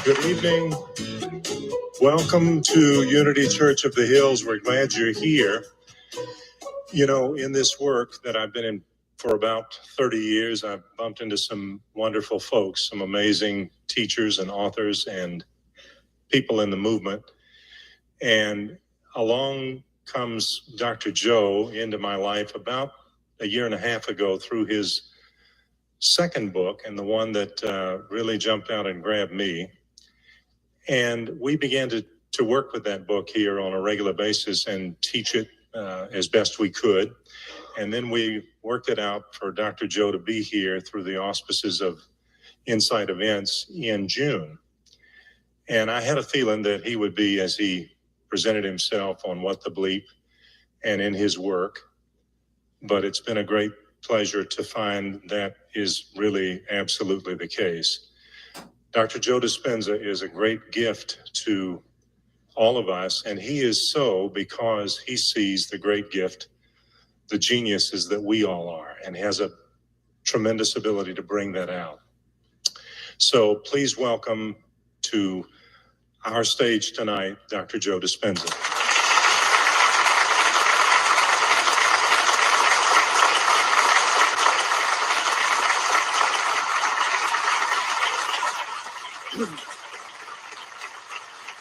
Good evening. Welcome to Unity Church of the Hills. We're glad you're here. You know, in this work that I've been in for about 30 years, I've bumped into some wonderful folks, some amazing teachers and authors and people in the movement. And along comes Dr. Joe into my life about a year and a half ago through his second book, and the one that really jumped out and grabbed me. And we began to work with that book here on a regular basis and teach it as best we could. And then we worked it out for Dr. Joe to be here through the auspices of Insight Events in June. And I had a feeling that he would be, as he presented himself on What the Bleep and in his work. But it's been a great pleasure to find that is really absolutely the case. Dr. Joe Dispenza is a great gift to all of us, and he is so because he sees the great gift, the geniuses that we all are, and has a tremendous ability to bring that out. So please welcome to our stage tonight, Dr. Joe Dispenza.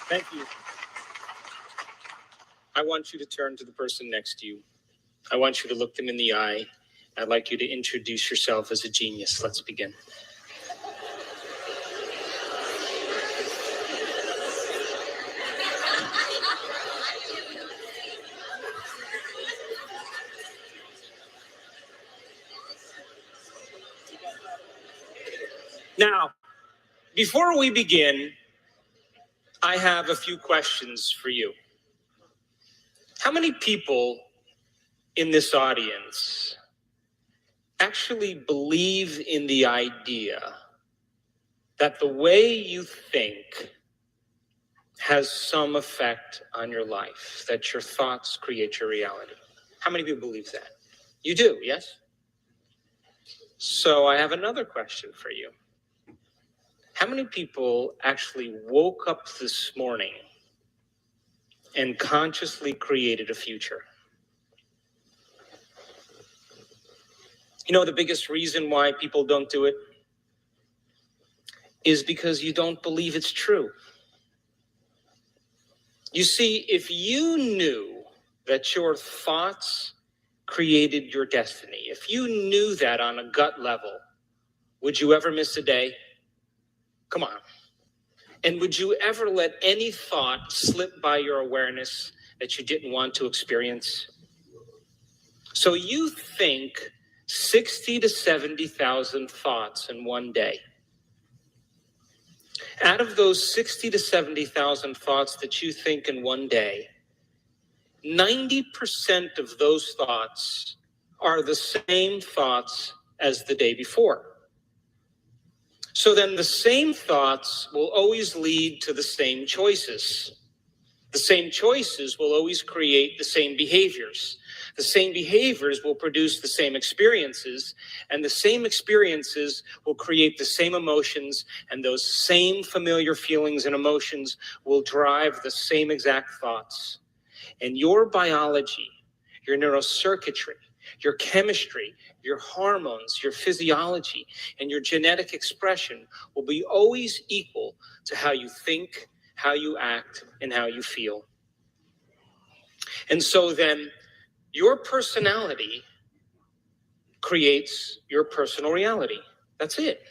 Thank you. I want you to turn to the person next to you. I want you to look them in the eye. I'd like you to introduce yourself as a genius. Let's begin. Now, before we begin, I have a few questions for you. How many people in this audience actually believe in the idea that the way you think has some effect on your life, that your thoughts create your reality? How many of you believe that? You do, yes? So I have another question for you. How many people actually woke up this morning and consciously created a future? You know, the biggest reason why people don't do it is because you don't believe it's true. You see, if you knew that your thoughts created your destiny, if you knew that on a gut level, would you ever miss a day? Come on. And would you ever let any thought slip by your awareness that you didn't want to experience? So you think 60 to 70,000 thoughts in one day. Out of those 60 to 70,000 thoughts that you think in one day, 90% of those thoughts are the same thoughts as the day before. So then the same thoughts will always lead to the same choices. The same choices will always create the same behaviors. The same behaviors will produce the same experiences, and the same experiences will create the same emotions, and those same familiar feelings and emotions will drive the same exact thoughts. And your biology, your neurocircuitry, your chemistry, your hormones, your physiology, and your genetic expression will be always equal to how you think, how you act, and how you feel. And so then your personality creates your personal reality. That's it.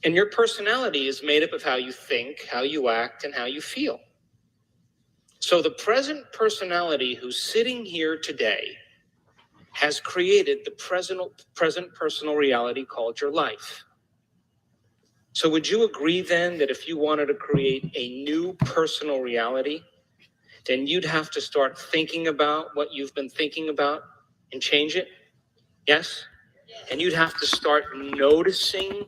And your personality is made up of how you think, how you act, and how you feel. So the present personality who's sitting here today has created the present personal reality called your life. So would you agree then that if you wanted to create a new personal reality, then you'd have to start thinking about what you've been thinking about and change it? Yes? And you'd have to start noticing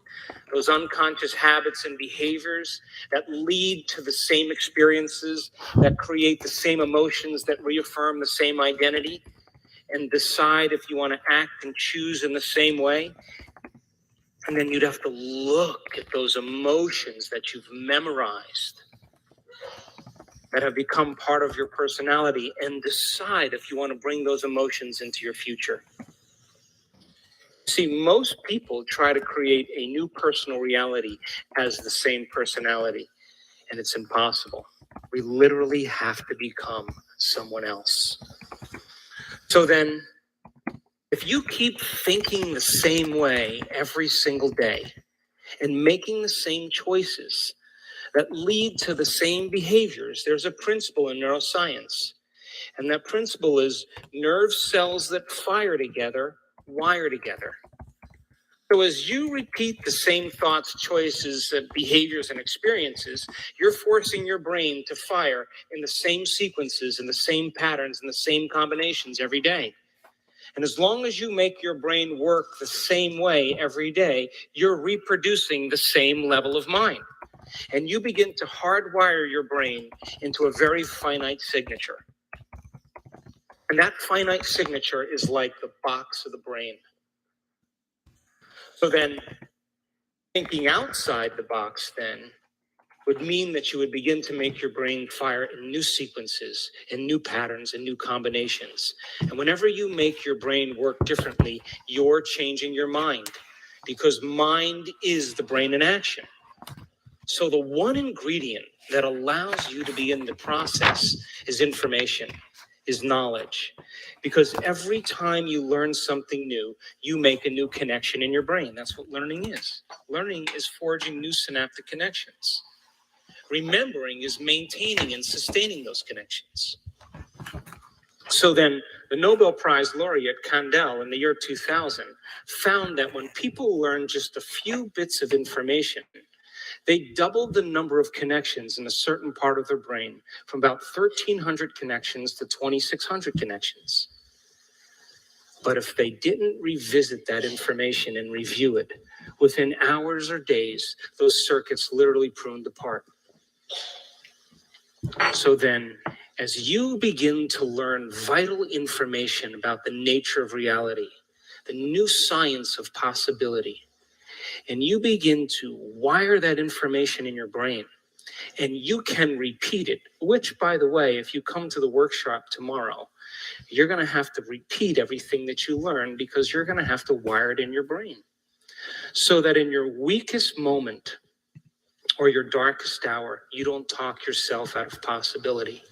those unconscious habits and behaviors that lead to the same experiences, that create the same emotions, that reaffirm the same identity, and decide if you want to act and choose in the same way. And then you'd have to look at those emotions that you've memorized, that have become part of your personality, and decide if you want to bring those emotions into your future. See, most people try to create a new personal reality as the same personality, and it's impossible. We literally have to become someone else. So then, if you keep thinking the same way every single day and making the same choices that lead to the same behaviors, there's a principle in neuroscience. And that principle is nerve cells that fire together, wire together. So as you repeat the same thoughts, choices, behaviors, and experiences, you're forcing your brain to fire in the same sequences, in the same patterns, in the same combinations every day. And as long as you make your brain work the same way every day, you're reproducing the same level of mind. And you begin to hardwire your brain into a very finite signature. And that finite signature is like the box of the brain. So then, thinking outside the box then would mean that you would begin to make your brain fire in new sequences, in new patterns, and new combinations. And whenever you make your brain work differently, you're changing your mind, because mind is the brain in action. So the one ingredient that allows you to be in the process is information, is knowledge. Because every time you learn something new, you make a new connection in your brain. That's what learning is. Learning is forging new synaptic connections. Remembering is maintaining and sustaining those connections. So then, the Nobel Prize laureate Kandel in the year 2000 found that when people learn just a few bits of information, they doubled the number of connections in a certain part of their brain from about 1,300 connections to 2,600 connections. But if they didn't revisit that information and review it, within hours or days, those circuits literally pruned apart. So then, as you begin to learn vital information about the nature of reality, the new science of possibility, and you begin to wire that information in your brain, and you can repeat it, which, by the way, if you come to the workshop tomorrow, you're going to have to repeat everything that you learn, because you're going to have to wire it in your brain so that in your weakest moment or your darkest hour, you don't talk yourself out of possibility.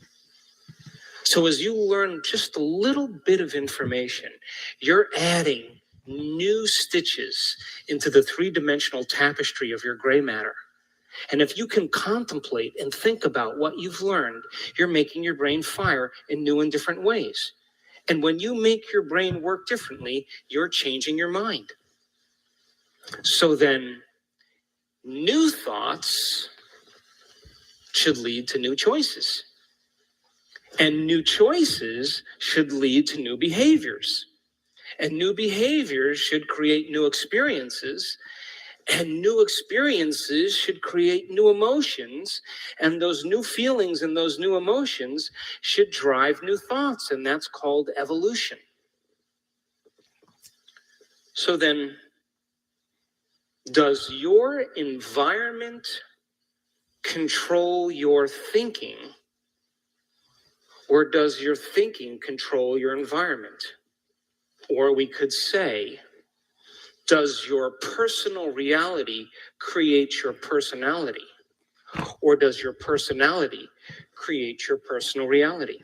So as you learn just a little bit of information, you're adding new stitches into the three-dimensional tapestry of your gray matter. And if you can contemplate and think about what you've learned, you're making your brain fire in new and different ways. And when you make your brain work differently, you're changing your mind. So then, new thoughts should lead to new choices. And new choices should lead to new behaviors. And new behaviors should create new experiences. And new experiences should create new emotions. And those new feelings and those new emotions should drive new thoughts. And that's called evolution. So then, does your environment control your thinking? Or does your thinking control your environment? Or we could say, does your personal reality create your personality? Or does your personality create your personal reality?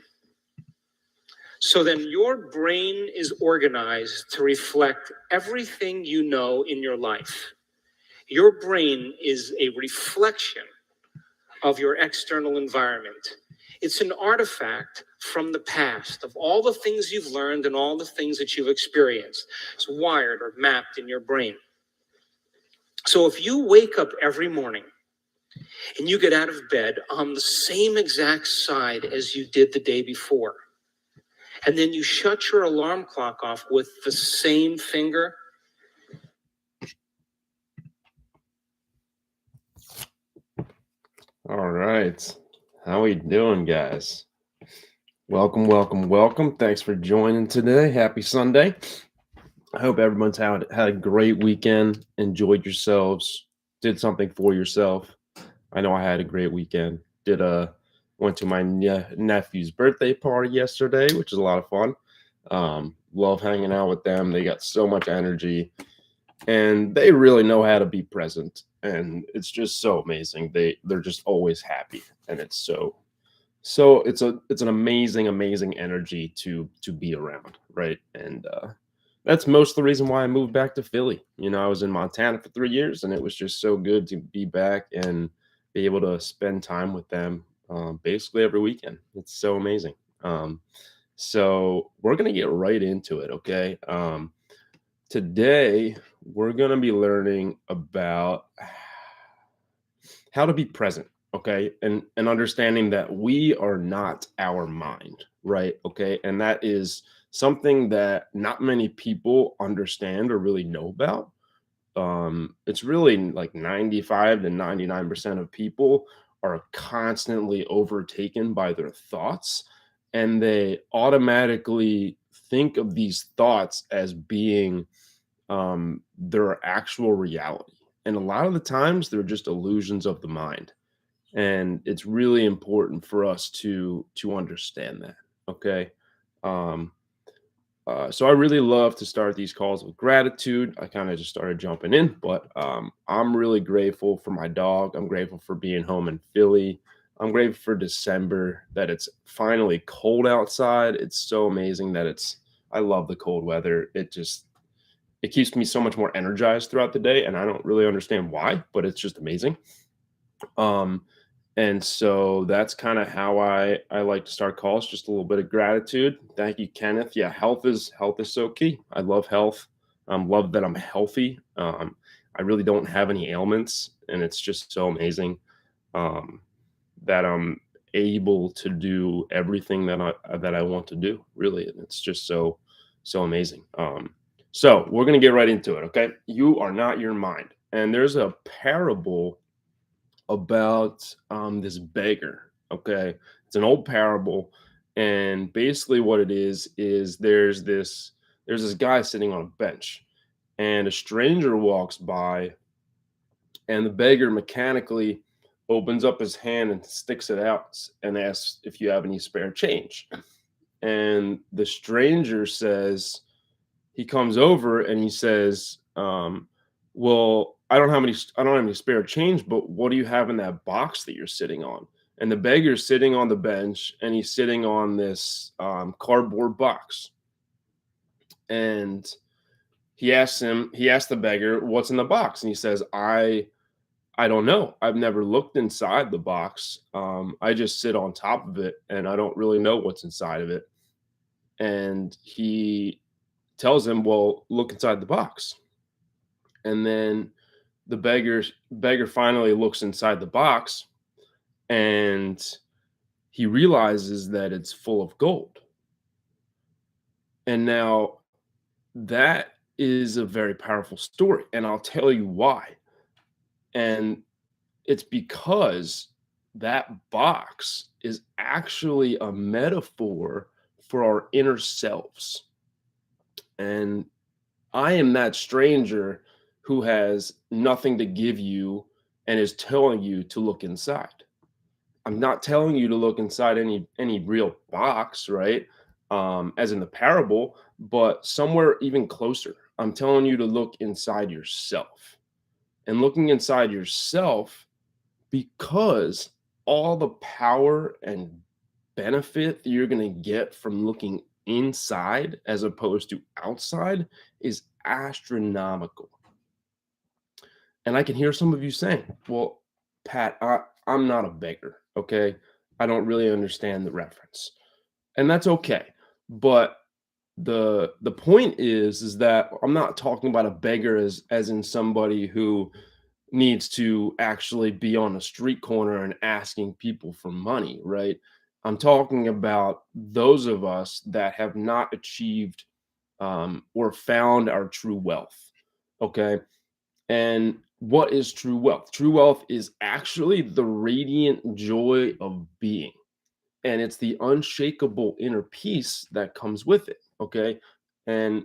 So then your brain is organized to reflect everything you know in your life. Your brain is a reflection of your external environment. It's an artifact from the past of all the things you've learned and all the things that you've experienced. It's wired or mapped in your brain. So if you wake up every morning and you get out of bed on the same exact side as you did the day before, and then you shut your alarm clock off with the same finger, all right. How we doing, guys? Welcome. Thanks for joining today. Happy Sunday. I hope everyone's had a great weekend, enjoyed yourselves, did something for yourself. I know I had a great weekend. Went to my nephew's birthday party yesterday, which is a lot of fun. Love hanging out with them. They got so much energy, and they really know how to be present, and it's just so amazing. They're just always happy, and it's an amazing energy to be around, right? And that's most of the reason why I moved back to Philly. I was in Montana for 3 years, and it was just so good to be back and be able to spend time with them basically every weekend. It's so amazing. So we're gonna get right into it, okay? Today we're gonna be learning about how to be present, okay? And understanding that we are not our mind, right? Okay? And that is something that not many people understand or really know about. It's really like 95 to 99% of people are constantly overtaken by their thoughts, and they automatically think of these thoughts as being their actual reality. And a lot of the times they're just illusions of the mind. And it's really important for us to understand that. Okay. Um, so I really love to start these calls with gratitude. I kind of just started jumping in, but I'm really grateful for my dog. I'm grateful for being home in Philly. I'm grateful for December, that it's finally cold outside. It's so amazing that I love the cold weather. It keeps me so much more energized throughout the day, and I don't really understand why, but it's just amazing. Um, and so that's kind of how I like to start calls. Just a little bit of gratitude. Thank you, Kenneth. Yeah, health is so key. I love health. Love that I'm healthy. I really don't have any ailments, and it's just so amazing um, that I'm able to do everything that I want to do. Really, and it's just so amazing. So we're gonna get right into it. Okay, you are not your mind, and there's a parable about this beggar. Okay, it's an old parable, and basically what it is there's this guy sitting on a bench, and a stranger walks by, and the beggar mechanically opens up his hand and sticks it out and asks if you have any spare change. And the stranger says, he comes over and he says, well, I don't have any spare change, but what do you have in that box that you're sitting on? And the beggar's sitting on the bench, and he's sitting on this cardboard box. And he asked the beggar, what's in the box? And he says, I don't know. I've never looked inside the box. I just sit on top of it, and I don't really know what's inside of it. And he tells him, well, look inside the box. And then the beggar finally looks inside the box, and he realizes that it's full of gold. And now that is a very powerful story, and I'll tell you why. And it's because that box is actually a metaphor for our inner selves. And I am that stranger who has nothing to give you and is telling you to look inside. I'm not telling you to look inside any real box, right? As in the parable, but somewhere even closer. I'm telling you to look inside yourself. And looking inside yourself, because all the power and benefit that you're going to get from looking inside as opposed to outside is astronomical. And I can hear some of you saying, well, Pat, I'm not a beggar. Okay. I don't really understand the reference. And that's okay. But the point is that I'm not talking about a beggar as in somebody who needs to actually be on a street corner and asking people for money, right? I'm talking about those of us that have not achieved or found our true wealth. Okay. And what is true wealth? True wealth is actually the radiant joy of being, and it's the unshakable inner peace that comes with it. Okay. And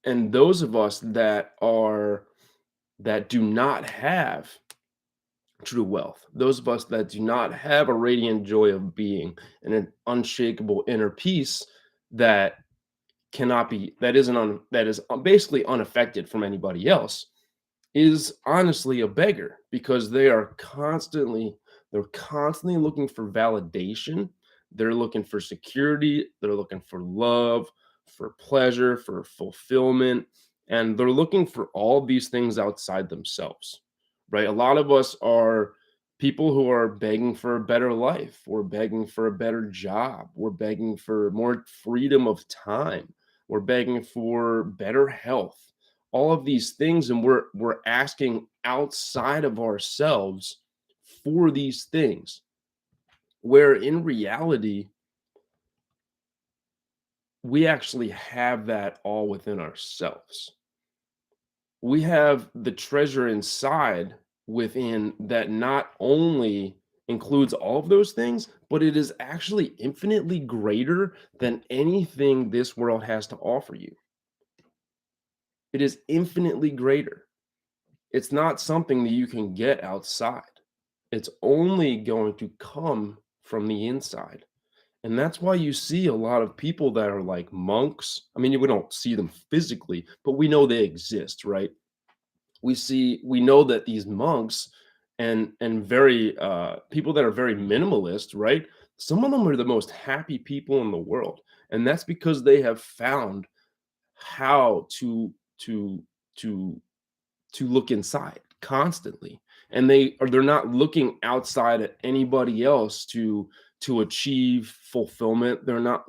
And those of us that do not have true wealth, those of us that do not have a radiant joy of being and an unshakable inner peace that that is basically unaffected from anybody else, is honestly a beggar, because they're constantly looking for validation. They're looking for security, they're looking for love, for pleasure, for fulfillment, and they're looking for all these things outside themselves, right? A lot of us are people who are begging for a better life, we're begging for a better job, we're begging for more freedom of time, we're begging for better health, all of these things, and we're asking outside of ourselves for these things, where in reality we actually have that all within ourselves. We have the treasure inside within that not only includes all of those things, but it is actually infinitely greater than anything this world has to offer you. It is infinitely greater. It's not something that you can get outside. It's only going to come from the inside. And that's why you see a lot of people that are like monks. I mean, we don't see them physically, but we know they exist, right? We know that these monks and very people that are very minimalist, right? Some of them are the most happy people in the world. And that's because they have found how to to to look inside constantly, and they're not looking outside at anybody else to achieve fulfillment. They're not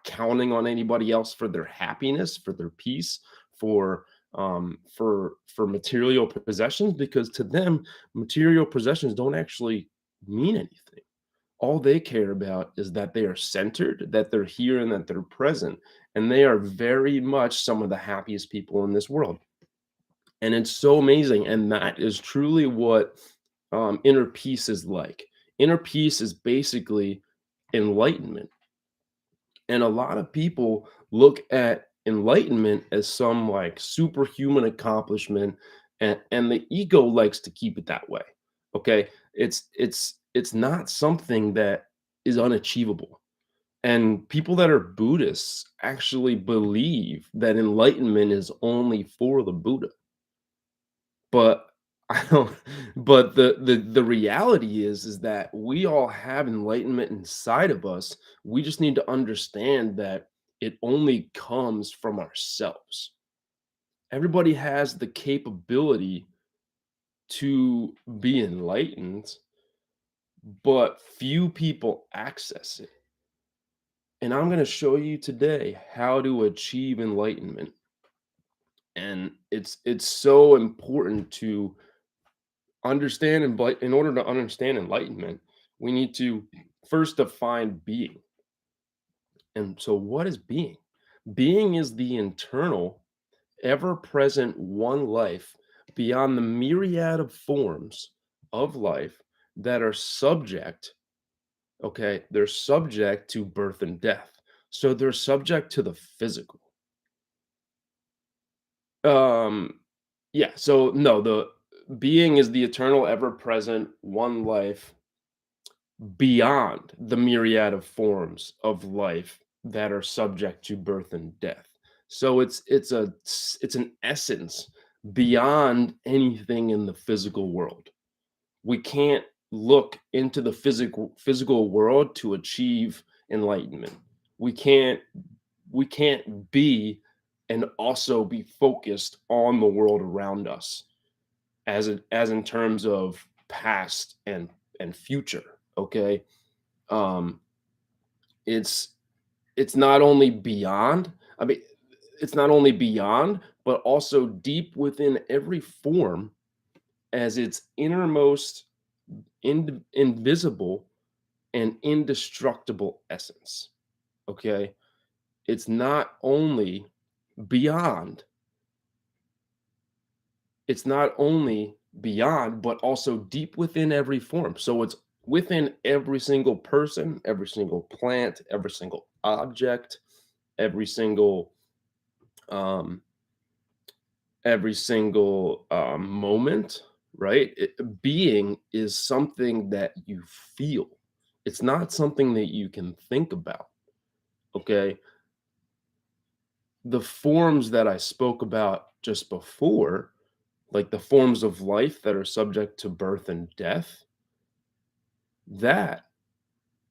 counting on anybody else for their happiness, for their peace, for material possessions, because to them material possessions don't actually mean anything. All they care about is that they are centered, that they're here, and that they're present, and they are very much some of the happiest people in this world. And it's so amazing, and that is truly what inner peace is like. Inner peace is basically enlightenment, and a lot of people look at enlightenment as some like superhuman accomplishment, and the ego likes to keep it that way. Okay, it's not something that is unachievable. And people that are Buddhists actually believe that enlightenment is only for the Buddha. But I don't but the reality is that we all have enlightenment inside of us. We just need to understand that it only comes from ourselves. Everybody has the capability to be enlightened, but few people access it. And I'm going to show you today how to achieve enlightenment. And it's so important to understand, and but in order to understand enlightenment, we need to first define being. And so what is being? Being is the internal, ever-present one life beyond the myriad of forms of life that are subject, okay, they're subject to birth and death. So they're subject to the physical. Um, yeah, so no, the being is the eternal, ever-present one life beyond the myriad of forms of life that are subject to birth and death. So it's an essence beyond anything in the physical world. We can't look into the physical world to achieve enlightenment. We can't we can't be and also be focused on the world around us as in terms of past and future. Okay, um it's it's not only beyond, I mean, it's not only beyond, but also deep within every form, as its innermost invisible and indestructible essence. Okay, it's not only beyond, it's not only beyond, but also deep within every form. So it's within every single person, every single plant, every single object, every single um, every single moment, right? Being is something that you feel. It's not something that you can think about. Okay. The forms that I spoke about just before, like the forms of life that are subject to birth and death, that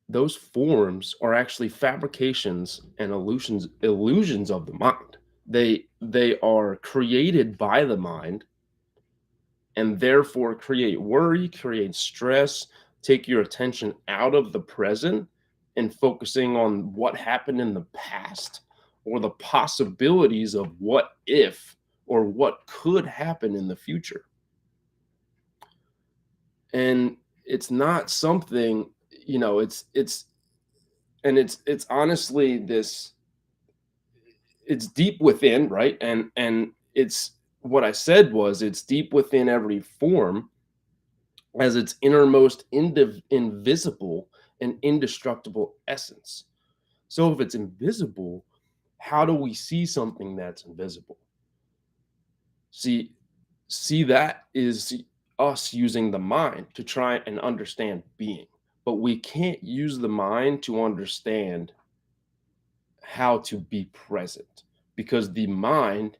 those forms are actually fabrications and illusions of the mind. They are created by the mind and therefore create worry, create stress, take your attention out of the present and focusing on what happened in the past or the possibilities of what if or what could happen in the future. And it's not something, it's and it's honestly this, it's deep within, right? And it's what I said was it's deep within every form as its innermost invisible and indestructible essence. So if it's invisible, how do we see something that's invisible? See, that is us using the mind to try and understand being. But we can't use the mind to understand how to be present because the mind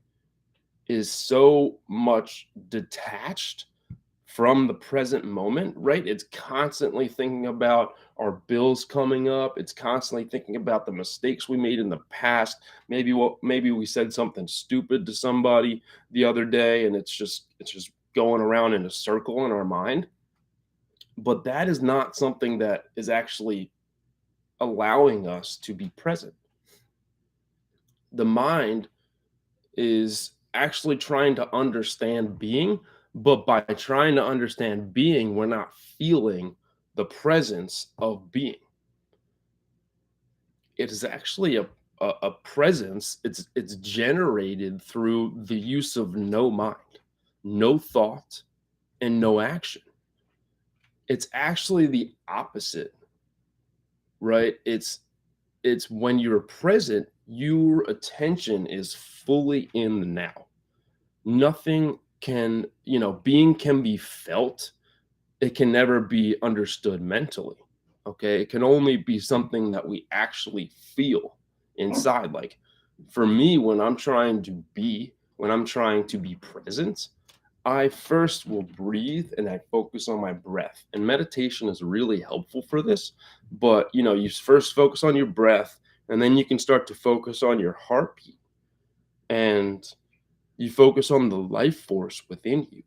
is so much detached from the present moment, right? It's constantly thinking about our bills coming up. It's constantly thinking about the mistakes we made in the past. Maybe we said something stupid to somebody the other day and it's just going around in a circle in our mind. But that is not something that is actually allowing us to be present. The mind is actually trying to understand being, but by trying to understand being, we're not feeling the presence of being. It is actually a presence. It's generated through the use of no mind, no thought, and no action. It's actually the opposite, right? It's when you're present, your attention is fully in the now. Nothing can, being can be felt. It can never be understood mentally. Okay. It can only be something that we actually feel inside. Like for me, when I'm trying to be present, I first will breathe and I focus on my breath. And meditation is really helpful for this. But, you first focus on your breath and then you can start to focus on your heartbeat and you focus on the life force within you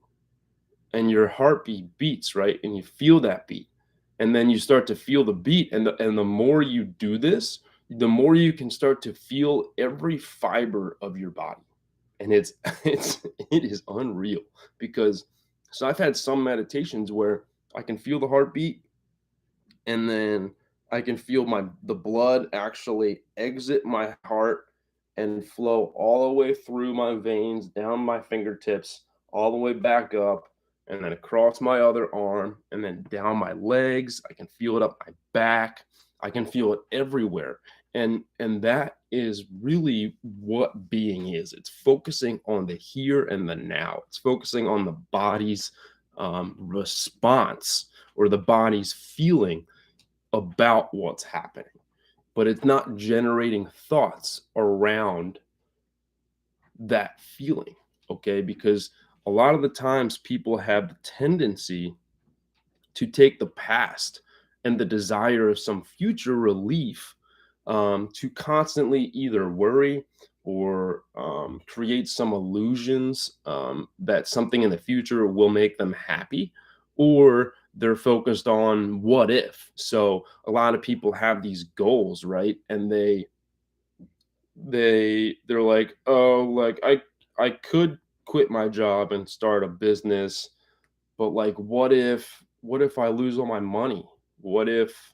and your heartbeat beats, right? And you feel that beat. And then you start to feel the beat. And the more you do this, the more you can start to feel every fiber of your body. And it is unreal because so I've had some meditations where I can feel the heartbeat and then I can feel the blood actually exit my heart and flow all the way through my veins, down my fingertips, all the way back up, and then across my other arm, and then down my legs. I can feel it up my back. I can feel it everywhere. And that is really what being is. It's focusing on the here and the now. It's focusing on the body's response or the body's feeling about what's happening, but it's not generating thoughts around that feeling. Okay. Because a lot of the times people have the tendency to take the past and the desire of some future relief to constantly either worry or create some illusions that something in the future will make them happy, or they're focused on what if. So a lot of people have these goals, right? And they're like, oh, like I could quit my job and start a business, but like what if I lose all my money? What if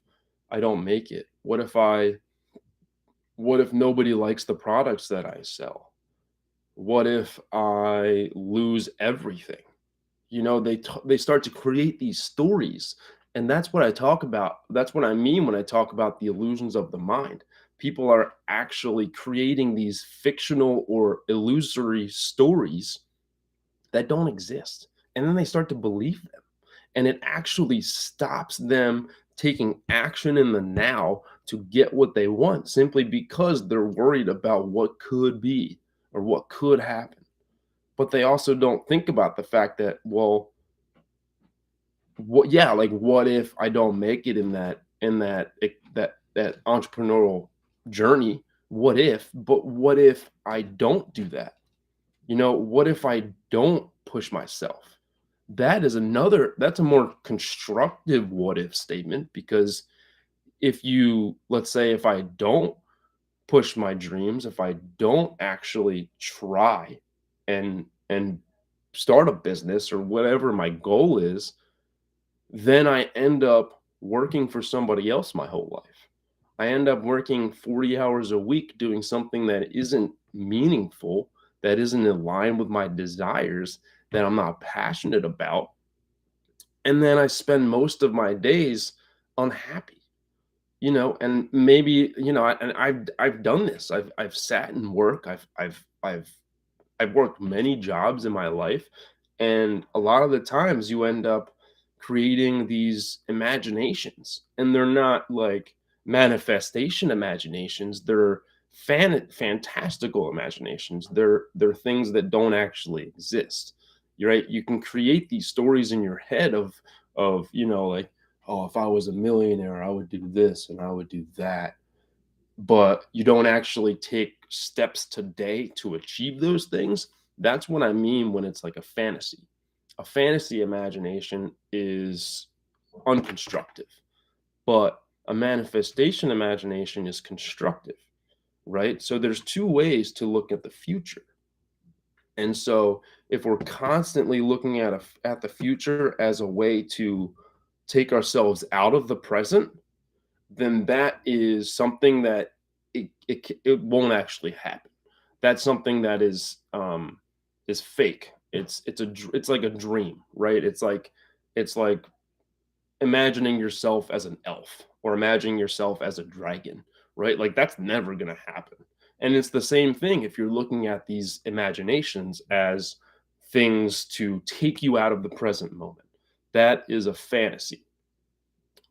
I don't make it? What if nobody likes the products that I sell? What if I lose everything? They start to create these stories, and that's what I talk about. That's what I mean when I talk about the illusions of the mind. people are actually creating these fictional or illusory stories that don't exist. And then they start to believe them. And it actually stops them taking action in the now to get what they want simply because they're worried about what could be or what could happen. But they also don't think about the fact that, well, what if I don't make it in that entrepreneurial journey? What if I don't do that? What if I don't push myself? That's a more constructive what if statement, because let's say if I don't push my dreams, if I don't actually try and start a business or whatever my goal is, then I end up working for somebody else my whole life. I end up working 40 hours a week doing something that isn't meaningful, that isn't in line with my desires, that I'm not passionate about. And then I spend most of my days unhappy. And maybe, and I've done this. I've sat and work. I've worked many jobs in my life, and a lot of the times you end up creating these imaginations, and they're not like manifestation imaginations. They're fantastical imaginations. They're things that don't actually exist. You're right. You can create these stories in your head of like, oh, if I was a millionaire, I would do this and I would do that. But you don't actually take steps today to achieve those things. That's what I mean when it's like a fantasy. A fantasy imagination is unconstructive, but a manifestation imagination is constructive, right? So there's two ways to look at the future. And so if we're constantly looking at the future as a way to take ourselves out of the present, then that is something that it won't actually happen. That's something that is fake. It's like a dream, right? It's like imagining yourself as an elf or imagining yourself as a dragon, right? Like that's never going to happen. And it's the same thing if you're looking at these imaginations as things to take you out of the present moment. That is a fantasy.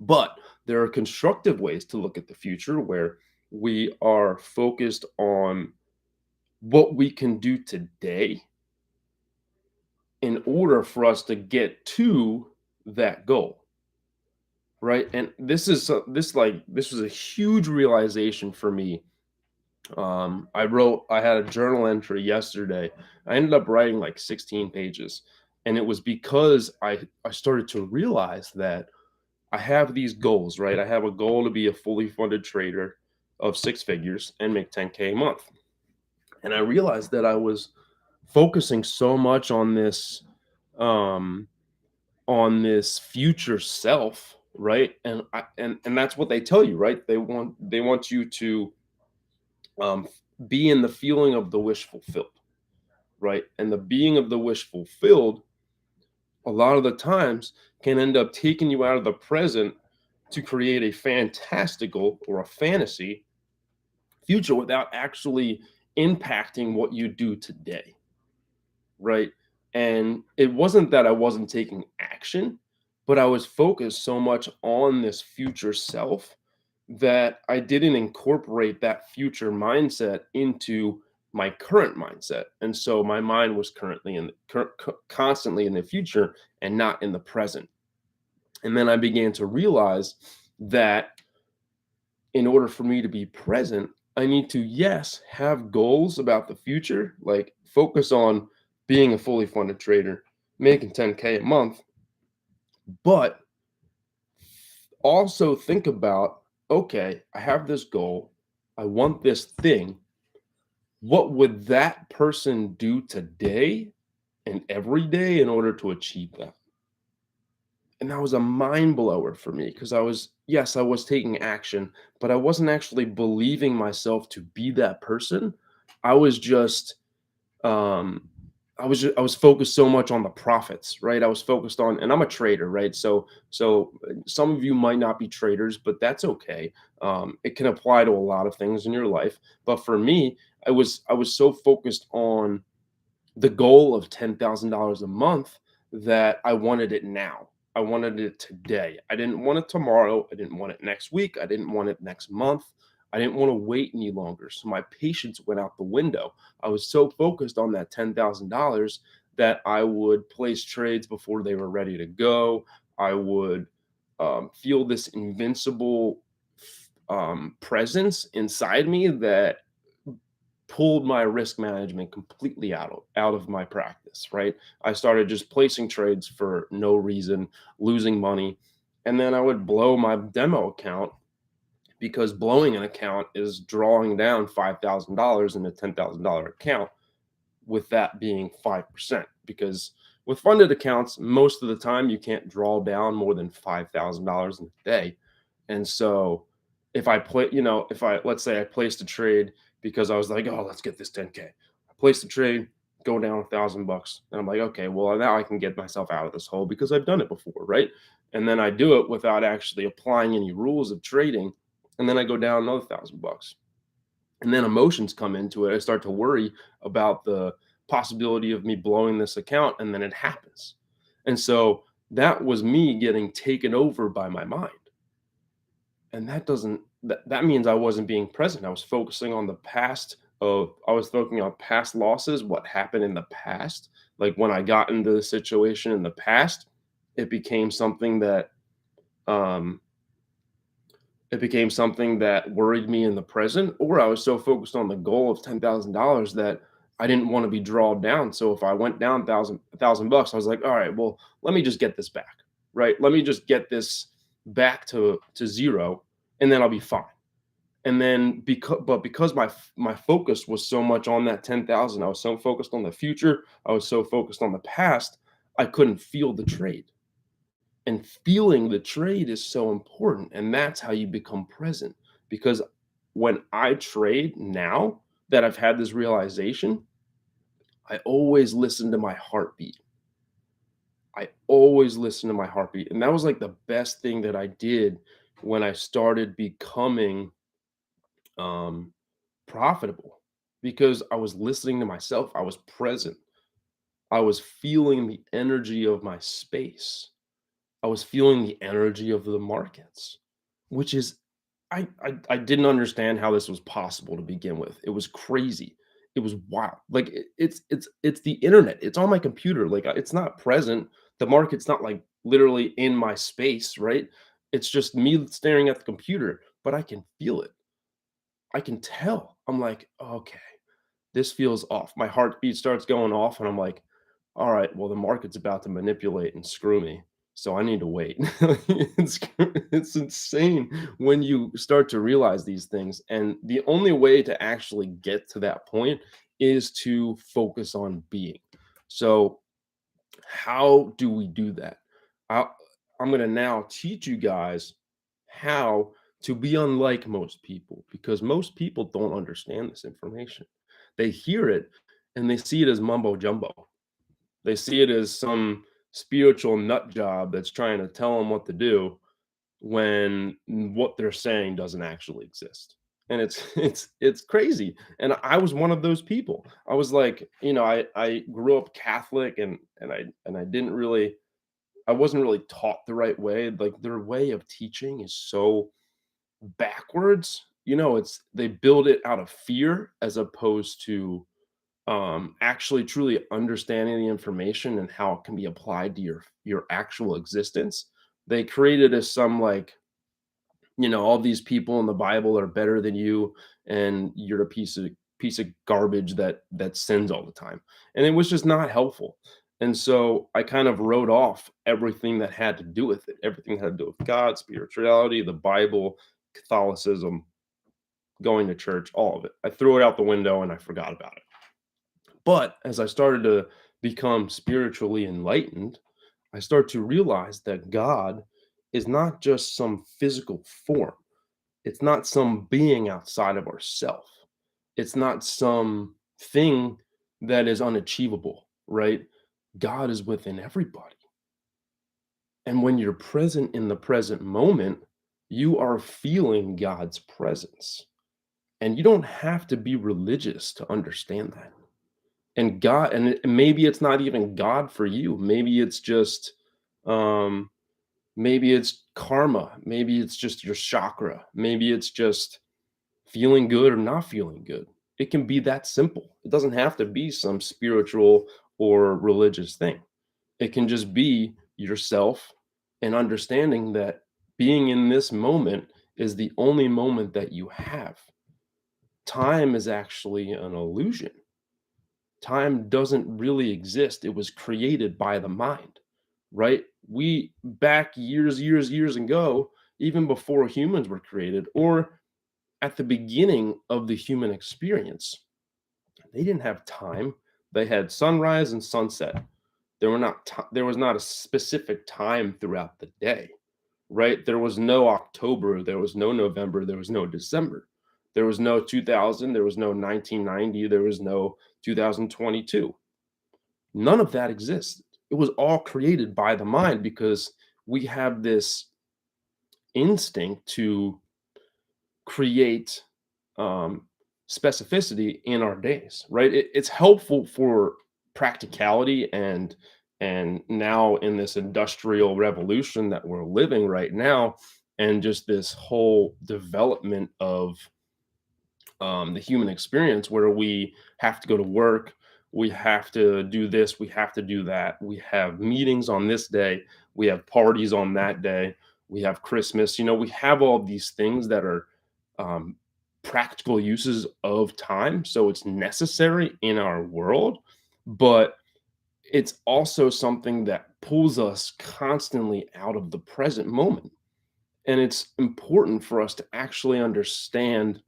But there are constructive ways to look at the future where we are focused on what we can do today in order for us to get to that goal. Right? And this was a huge realization for me. I had a journal entry yesterday. I ended up writing like 16 pages. And it was because I started to realize that I have these goals, right? I have a goal to be a fully funded trader of 6 figures and make 10K a month. And I realized that I was focusing so much on this future self, right? And that's what they tell you, right? They want you to be in the feeling of the wish fulfilled, right? And the being of the wish fulfilled a lot of the times can end up taking you out of the present to create a fantastical or a fantasy future without actually impacting what you do today, right? And it wasn't that I wasn't taking action, but I was focused so much on this future self that I didn't incorporate that future mindset into my current mindset. And so my mind was constantly in the future and not in the present. And then I began to realize that in order for me to be present, I need to, yes, have goals about the future, like focus on being a fully funded trader, making 10K a month, but also think about, okay, I have this goal. I want this thing. What would that person do today and every day in order to achieve that? And that was a mind blower for me because I was taking action, but I wasn't actually believing myself to be that person. I was just, I was focused so much on the profits, right? I was focused on, and I'm a trader, right? So some of you might not be traders, but that's okay. It can apply to a lot of things in your life. But for me, I was so focused on the goal of $10,000 a month that I wanted it now. I wanted it today. I didn't want it tomorrow. I didn't want it next week. I didn't want it next month. I didn't want to wait any longer. So my patience went out the window. I was so focused on that $10,000 that I would place trades before they were ready to go. I would feel this invincible presence inside me that pulled my risk management completely out of my practice, right? I started just placing trades for no reason, losing money, and then I would blow my demo account because blowing an account is drawing down $5,000 in a $10,000 account, with that being 5%. Because with funded accounts, most of the time you can't draw down more than $5,000 in a day. And so if I play, if I, let's say I placed a trade because I was like, oh, let's get this 10K. I placed a trade, go down $1,000. And I'm like, okay, well, now I can get myself out of this hole because I've done it before, right? And then I do it without actually applying any rules of trading. And then I go down another $1,000. And then emotions come into it. I start to worry about the possibility of me blowing this account, and then it happens. And so that was me getting taken over by my mind. And that means I wasn't being present. I was focusing on the past of I was focusing on past losses, what happened in the past. Like when I got into the situation in the past, it became something that um it became something that worried me in the present, or I was so focused on the goal of $10,000 that I didn't want to be drawn down. So if I went down a thousand bucks, I was like, all right, well, let me just get this back, right? Let me just get this back to zero, and then I'll be fine. And then because my focus was so much on that 10,000, I was so focused on the future, I was so focused on the past, I couldn't feel the trade. And feeling the trade is so important, and that's how you become present. Because when I trade now that I've had this realization, I always listen to my heartbeat. I always listen to my heartbeat, and that was like the best thing that I did when I started becoming um profitable, because I was listening to myself. I was present. I was feeling the energy of my space. I was feeling the energy of the markets, which is I didn't understand how this was possible to begin with. It was crazy. It was wild. Like it's the internet. It's on my computer. Like it's not present. The market's not like literally in my space, right? It's just me staring at the computer, but I can feel it. I can tell. I'm like, okay, this feels off. My heartbeat starts going off, and I'm like, all right, well, the market's about to manipulate and screw me. So I need to wait. it's, it's insane when you start to realize these things. And the only way to actually get to that point is to focus on being. So, how do we do that? I, I'm going to now teach you guys how to be unlike most people, because most people don't understand this information. They hear it and they see it as mumbo jumbo. They see it as some spiritual nut job that's trying to tell them what to do when what they're saying doesn't actually exist. And it's it's crazy. And I was one of those people. I was like, I grew up Catholic, and I didn't really I wasn't really taught the right way. Like their way of teaching is so backwards. It's they build it out of fear as opposed to actually truly understanding the information and how it can be applied to your actual existence. They create it as some like, all these people in the Bible are better than you, and you're a piece of garbage that sins all the time. And it was just not helpful. And so I kind of wrote off everything that had to do with it, everything that had to do with God, spirituality, the Bible, Catholicism, going to church, all of it. I threw it out the window and I forgot about it. But as I started to become spiritually enlightened, I start to realize that God is not just some physical form. It's not some being outside of ourself. It's not some thing that is unachievable. right? God is within everybody. And when you're present in the present moment, you are feeling God's presence. And you don't have to be religious to understand that. And God, and maybe it's not even God for you. Maybe it's just, um, maybe it's karma. Maybe it's just your chakra. Maybe it's just feeling good or not feeling good. It can be that simple. It doesn't have to be some spiritual or religious thing. It can just be yourself and understanding that being in this moment is the only moment that you have. Time is actually an illusion. Time doesn't really exist. It was created by the mind, right? We back years ago, even before humans were created, or at the beginning of the human experience, they didn't have time. They had sunrise and sunset. There was not a specific time throughout the day, right? There was no October, there was no November, there was no December. There was no 2000, there was no 1990, there was no 2022. None of that existed. It was all created by the mind because we have this instinct to create um, specificity in our days, right? It's helpful for practicality and now in this industrial revolution that we're living right now, and just this whole development of the human experience where we have to go to work, we have to do this, we have to do that, we have meetings on this day, we have parties on that day, we have Christmas. We have all these things that are um, practical uses of time. So it's necessary in our world, but it's also something that pulls us constantly out of the present moment. And it's important for us to actually understand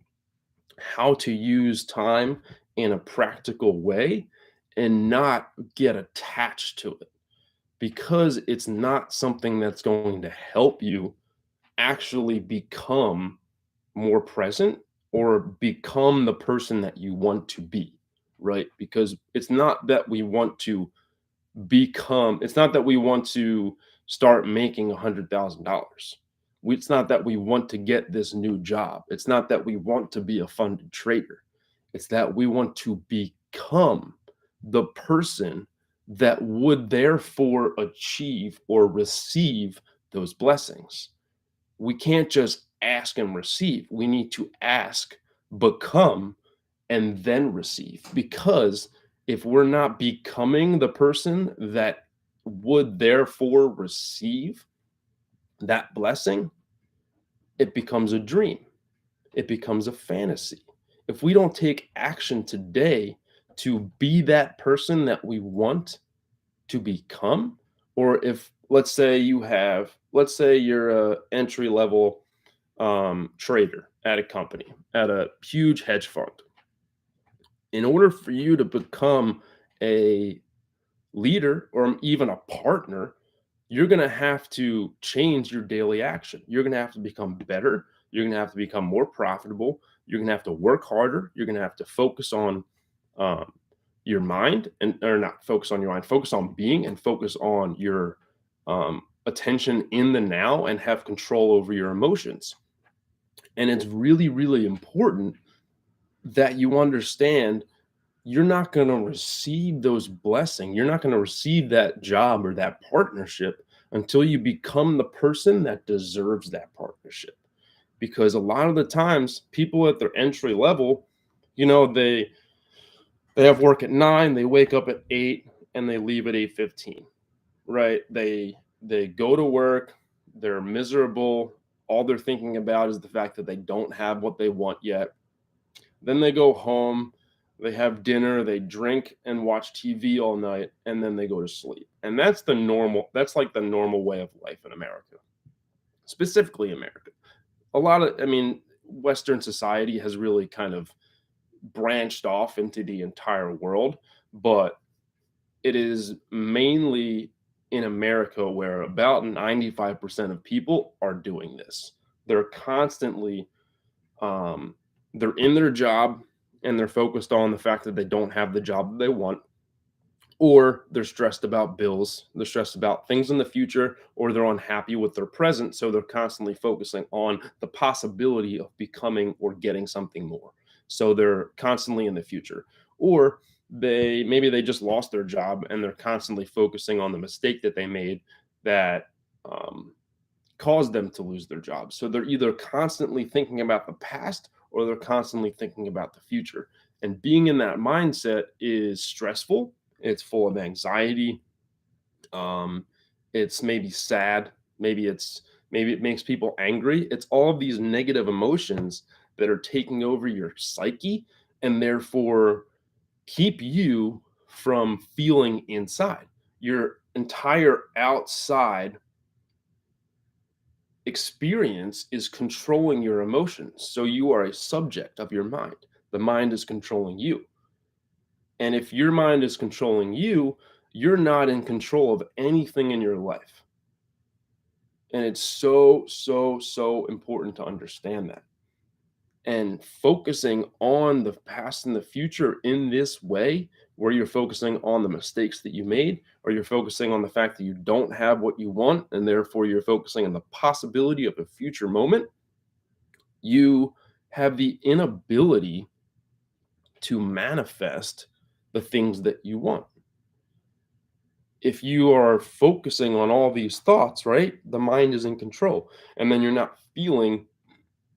how to use time in a practical way and not get attached to it, because it's not something that's going to help you actually become more present or become the person that you want to be, right? Because it's not that we want to start making $100,000. It's not that we want to get this new job. It's not that we want to be a funded trader. It's that we want to become the person that would therefore achieve or receive those blessings. We can't just ask and receive. We need to ask, become, and then receive. Because if we're not becoming the person that would therefore receive that blessing, it becomes a dream, it becomes a fantasy. If we don't take action today to be that person that we want to become, or if let's say you're a entry level trader at a company, at a huge hedge fund. In order for you to become a leader or even a partner, you're going to have to change your daily action. You're going to have to become better. You're going to have to become more profitable. You're going to have to work harder. You're going to have to focus on um, your mind, and or not focus on your mind, focus on being, and focus on your attention in the now, and have control over your emotions. And it's really, really important that you understand you're not going to receive those blessings. You're not going to receive that job or that partnership until you become the person that deserves that partnership. Because a lot of the times, people at their entry level, they have work at 9, they wake up at 8, and they leave at 8:15. Right? They go to work, they're miserable. All they're thinking about is the fact that they don't have what they want yet. Then they go home, they have dinner, they drink and watch TV all night, and then they go to sleep. And that's like the normal way of life in America, specifically America. Western society has really kind of branched off into the entire world, but it is mainly in America where about 95% of people are doing this. They're constantly um, they're in their job, and they're focused on the fact that they don't have the job that they want, or they're stressed about bills, they're stressed about things in the future, or they're unhappy with their present. So they're constantly focusing on the possibility of becoming or getting something more. So they're constantly in the future. Or they just lost their job and they're constantly focusing on the mistake that they made that um, caused them to lose their job. So they're either constantly thinking about the past or they're constantly thinking about the future. And being in that mindset is stressful. It's full of anxiety. Um, it's maybe sad. Maybe it makes people angry. It's all of these negative emotions that are taking over your psyche and therefore keep you from feeling inside. Your entire outside experience is controlling your emotions. So you are a subject of your mind. The mind is controlling you. And if your mind is controlling you, you're not in control of anything in your life. And it's so, so, so important to understand that. And focusing on the past and the future in this way, where you're focusing on the mistakes that you made, or you're focusing on the fact that you don't have what you want, and therefore you're focusing on the possibility of a future moment, you have the inability to manifest the things that you want. If you are focusing on all these thoughts, right, the mind is in control, and then you're not feeling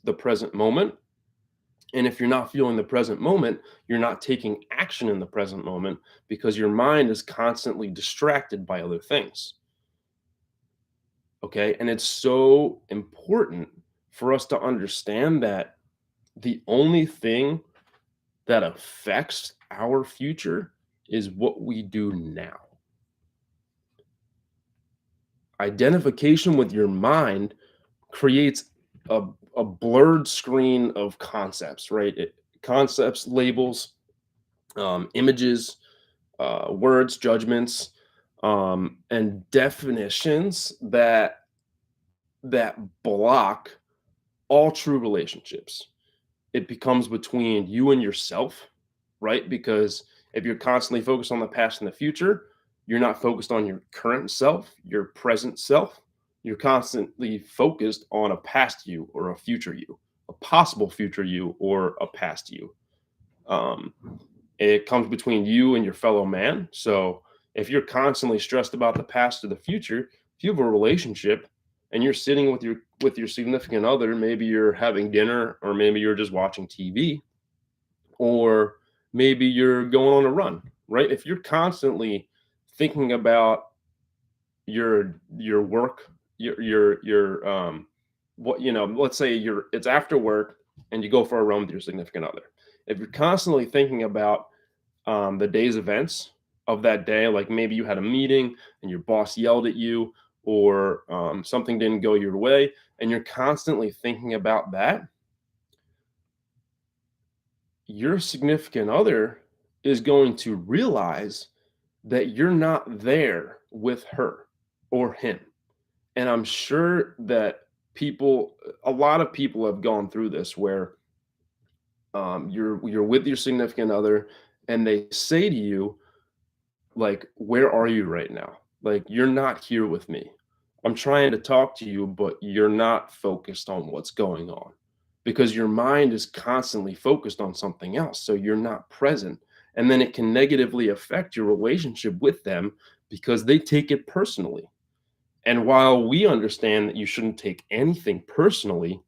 the present moment. And if you're not feeling the present moment, you're not taking action in the present moment because your mind is constantly distracted by other things. Okay. And it's so important for us to understand that the only thing that affects our future is what we do now. Identification with your mind creates a blurred screen of concepts, right? Concepts, labels, images, words, judgments, and definitions that block all true relationships. It becomes between you and yourself, right? Because if you're constantly focused on the past and the future, you're not focused on your current self, your present self. You're constantly focused on a past you or a future you, a possible future you or a past you. Um, it comes between you and your fellow man. So if you're constantly stressed about the past or the future, if you have a relationship and you're sitting with your significant other, maybe you're having dinner or maybe you're just watching TV or maybe you're going on a run, right? If you're constantly thinking about your work, your what let's say it's after work and you go for a run with your significant other. If you're constantly thinking about the day's events of that day, like maybe you had a meeting and your boss yelled at you, or something didn't go your way, and you're constantly thinking about that, your significant other is going to realize that you're not there with her or him. And I'm sure that a lot of people have gone through this where you're with your significant other and they say to you, like, where are you right now? Like, you're not here with me. I'm trying to talk to you, but you're not focused on what's going on because your mind is constantly focused on something else. So you're not present. And then it can negatively affect your relationship with them because they take it personally. And while we understand that you shouldn't take anything personally,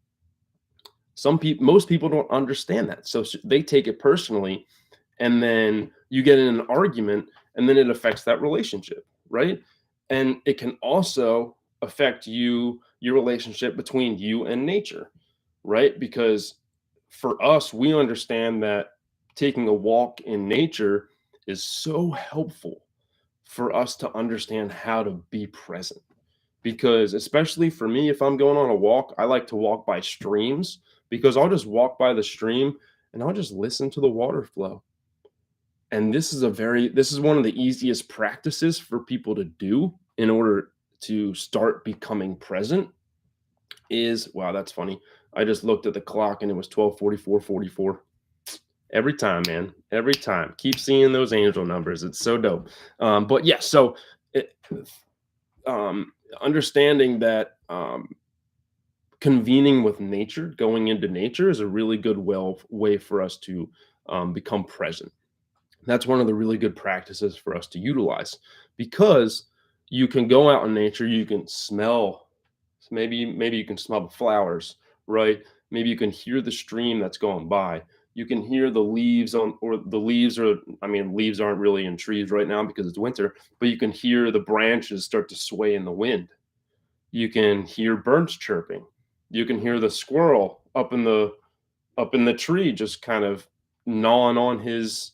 most people don't understand that. So they take it personally, and then you get in an argument, and then it affects that relationship, right? And it can also affect your relationship between you and nature, right? Because for us, we understand that taking a walk in nature is so helpful for us to understand how to be present. Because especially for me, if I'm going on a walk, I like to walk by streams because I'll just walk by the stream and I'll just listen to the water flow. And this is one of the easiest practices for people to do in order to start becoming present is, wow, that's funny. I just looked at the clock and it was 12:44:44. Every time, man. Every time. Keep seeing those angel numbers. It's so dope. But yeah, so it, understanding that convening with nature, going into nature is a really good way for us to become present. That's one of the really good practices for us to utilize because you can go out in nature, you can smell, maybe you can smell the flowers, right? Maybe you can hear the stream that's going by. You can hear the leaves on, or the leaves are, I mean, leaves aren't really in trees right now because it's winter, but you can hear the branches start to sway in the wind. You can hear birds chirping. You can hear the squirrel up in the tree just kind of gnawing on his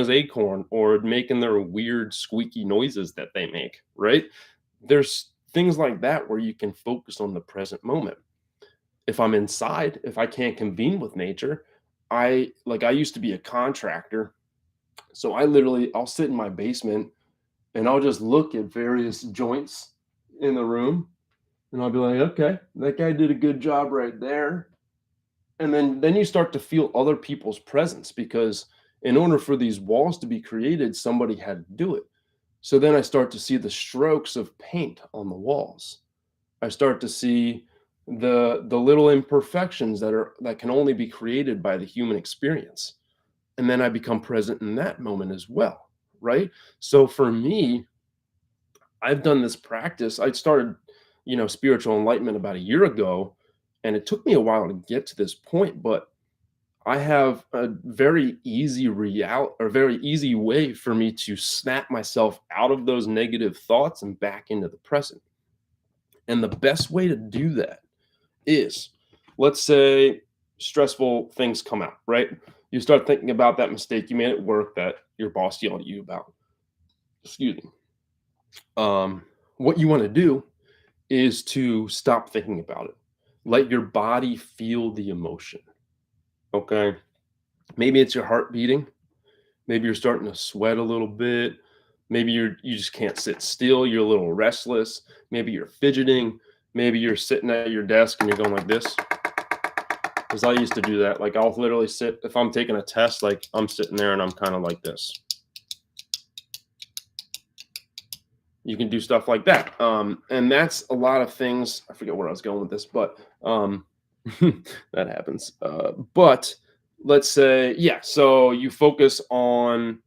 acorn or making their weird squeaky noises that they make, right? There's things like that where you can focus on the present moment. If I'm inside, if I can't convene with nature, I used to be a contractor, so I'll sit in my basement and I'll just look at various joints in the room and I'll be like, okay, that guy did a good job right there. And then you start to feel other people's presence because in order for these walls to be created, somebody had to do it. So then I start to see the strokes of paint on the walls. I start to see the little imperfections that can only be created by the human experience. And then I become present in that moment as well, right? So for me, I've done this practice. I started, spiritual enlightenment about a year ago, and it took me a while to get to this point, but I have a very easy way for me to snap myself out of those negative thoughts and back into the present. And the best way to do that is, let's say stressful things come out, right? You start thinking about that mistake you made at work that your boss yelled at you about. Excuse me. What you want to do is to stop thinking about it. Let your body feel the emotion. Okay. Maybe it's your heart beating. Maybe you're starting to sweat a little bit. Maybe you just can't sit still. You're a little restless. Maybe you're fidgeting. Maybe you're sitting at your desk and you're going like this. Because I used to do that. Like I'll literally sit, if I'm taking a test, like I'm sitting there and I'm kind of like this. You can do stuff like that. And that's a lot of things. I forget where I was going with this, but that happens. But let's say, yeah, so you focus on,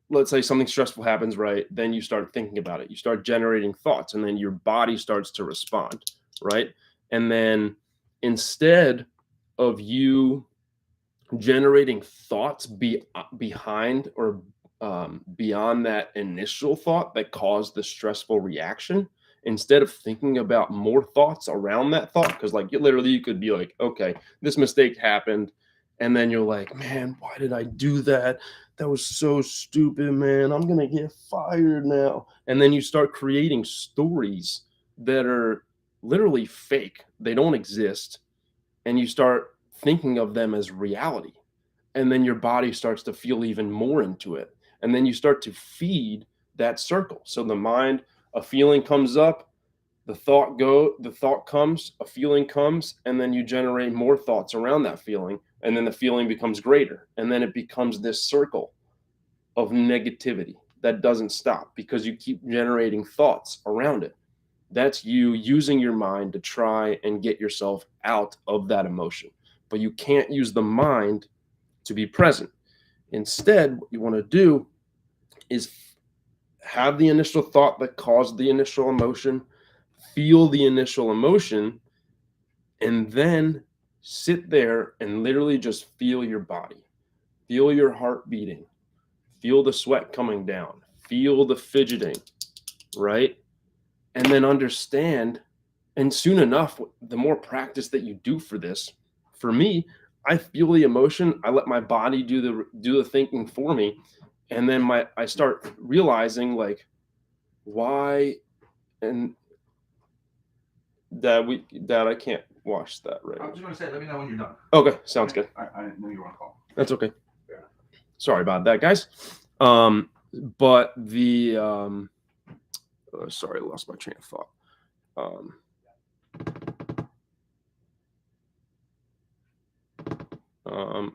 let's say something stressful happens, right? Then you start thinking about it. You start generating thoughts, and then your body starts to respond, right? And then instead of you generating thoughts behind or beyond that initial thought that caused the stressful reaction, instead of thinking about more thoughts around that thought, because like you could be like, okay, this mistake happened, and then you're like, man, why did I do that? That was so stupid, man. I'm gonna get fired now. And then you start creating stories that are literally fake. They don't exist. And you start thinking of them as reality. And then your body starts to feel even more into it. And then you start to feed that circle. So the mind, a feeling comes up, the thought comes, a feeling comes, and then you generate more thoughts around that feeling, and then the feeling becomes greater, and then it becomes this circle of negativity that doesn't stop because you keep generating thoughts around it. That's you using your mind to try and get yourself out of that emotion, but you can't use the mind to be present. Instead, what you want to do is have the initial thought that caused the initial emotion, feel the initial emotion, and then sit there and literally just feel your body, feel your heart beating, feel the sweat coming down, feel the fidgeting, right? And then understand. And soon enough, the more practice that you do for this, for me, I feel the emotion. I let my body do the thinking for me, and then I start realizing like why and that I can't watch that right I was just gonna say, let me know when you're done. Okay, sounds good. I didn't know you were on call. That's okay. Yeah. Sorry about that, guys. But the sorry, I lost my train of thought.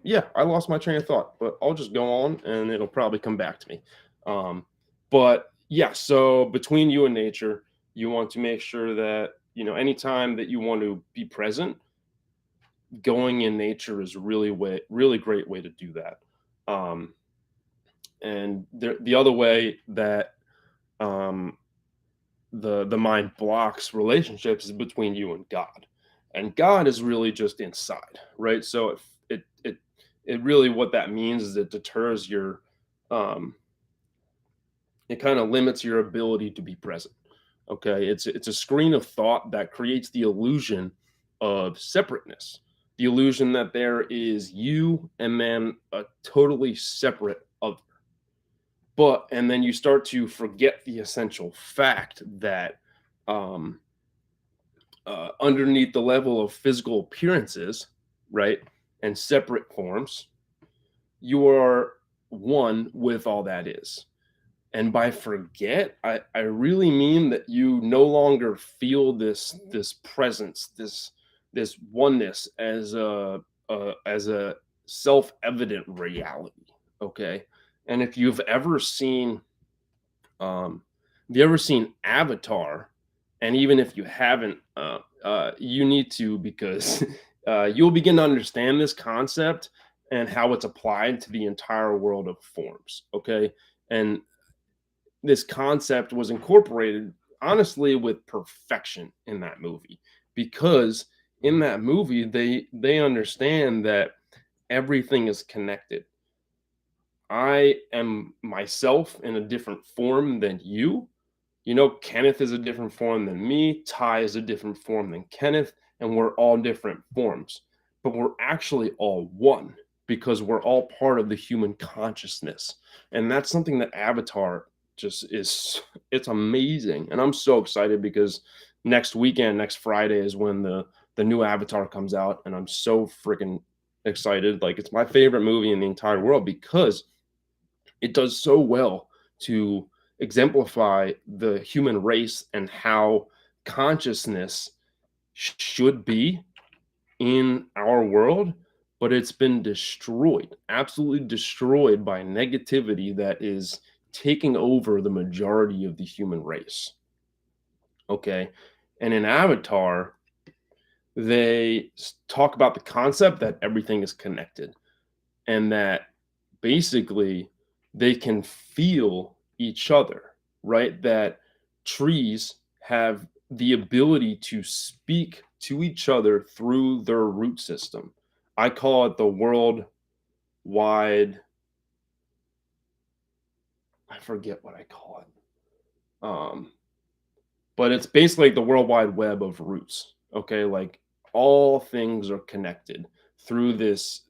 Yeah, I lost my train of thought, but I'll just go on and it'll probably come back to me. But yeah, so between you and nature, you want to make sure that, anytime that you want to be present, going in nature is really great way to do that. Um, and the other way that um, the mind blocks relationships is between you and God, and God is really just inside, right? So it really, what that means is it deters your um, it kind of limits your ability to be present. Okay, it's a screen of thought that creates the illusion of separateness, the illusion that there is you and then a totally separate other. But and then you start to forget the essential fact that um, underneath the level of physical appearances, right, and separate forms, you are one with all that is. And by forget, I really mean that you no longer feel this presence, this oneness as a self-evident reality. Okay. And if you've ever seen have you ever seen Avatar? And even if you haven't, you need to, because you'll begin to understand this concept and how it's applied to the entire world of forms. Okay. And this concept was incorporated, honestly, with perfection in that movie, because in that movie they understand that everything is connected. I am myself in a different form than you. Kenneth is a different form than me. Ty is a different form than Kenneth, and we're all different forms, but we're actually all one because we're all part of the human consciousness. And that's something that Avatar just is. It's amazing. And I'm so excited because next Friday is when the new Avatar comes out, and I'm so freaking excited. Like, it's my favorite movie in the entire world because it does so well to exemplify the human race and how consciousness should be in our world, but it's been destroyed, absolutely destroyed by negativity that is taking over the majority of the human race. Okay. And in Avatar, they talk about the concept that everything is connected and that basically they can feel each other, right? That trees have the ability to speak to each other through their root system. I call it the worldwide, I forget what I call it. But it's basically like the World Wide Web of roots. Okay, like all things are connected through this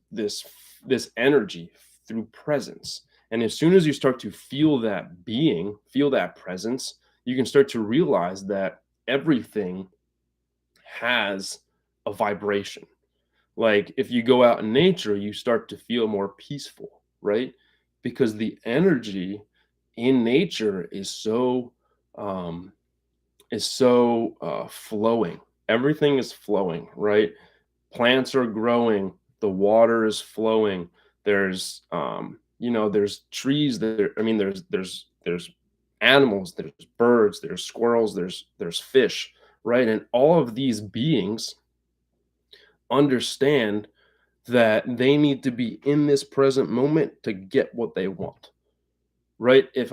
energy, through presence. And as soon as you start to feel that being, feel that presence, you can start to realize that everything has a vibration. Like if you go out in nature, you start to feel more peaceful, right? Because the energy in nature um, is so flowing. Everything is flowing, right? Plants are growing, the water is flowing. There's there's trees there. I mean, there's animals, there's birds, there's squirrels, there's fish, right? And all of these beings understand that they need to be in this present moment to get what they want, right? If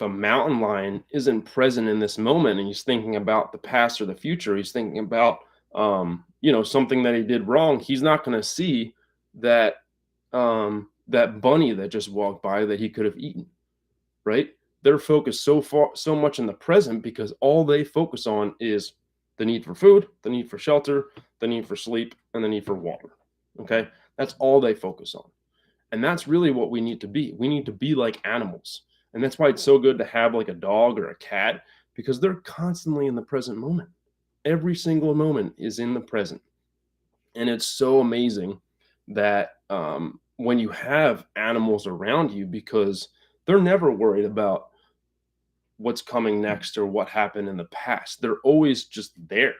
a mountain lion isn't present in this moment and he's thinking about the past or the future, he's thinking about something that he did wrong, he's not going to see that that bunny that just walked by that he could have eaten, right? They're focused so much in the present because all they focus on is the need for food, the need for shelter, the need for sleep, and the need for water. Okay, that's all they focus on. And that's really what we need to be. We need to be like animals. And that's why it's so good to have like a dog or a cat, because they're constantly in the present moment. Every single moment is in the present. And it's so amazing that when you have animals around you, because they're never worried about what's coming next or what happened in the past. They're always just there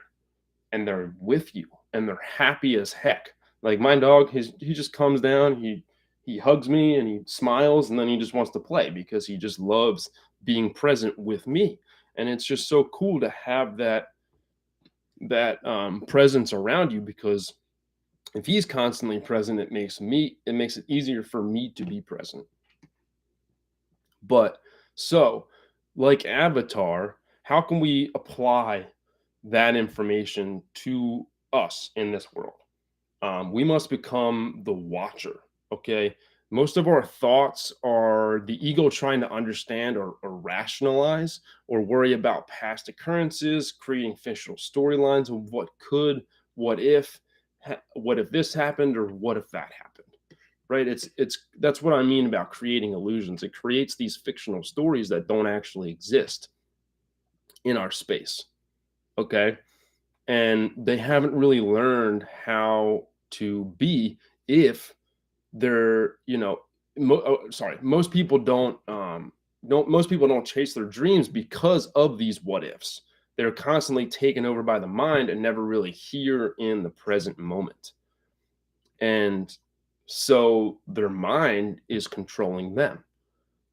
and they're with you. and they're happy as heck. Like my dog, he just comes down, he hugs me and he smiles, and then he just wants to play because he just loves being present with me. And it's just so cool to have that presence around you, because if he's constantly present, it makes it easier for me to be present. But so, like Avatar, how can we apply that information to us in this world? We must become the watcher. Okay. Most of our thoughts are the ego trying to understand or rationalize or worry about past occurrences, creating fictional storylines of what could, what if this happened, or what if that happened. Right? It's that's what I mean about creating illusions. It creates these fictional stories that don't actually exist in our space. Okay. And they haven't really learned how to be, if they're, most people don't chase their dreams because of these what ifs. They're constantly taken over by the mind and never really here in the present moment. And so their mind is controlling them.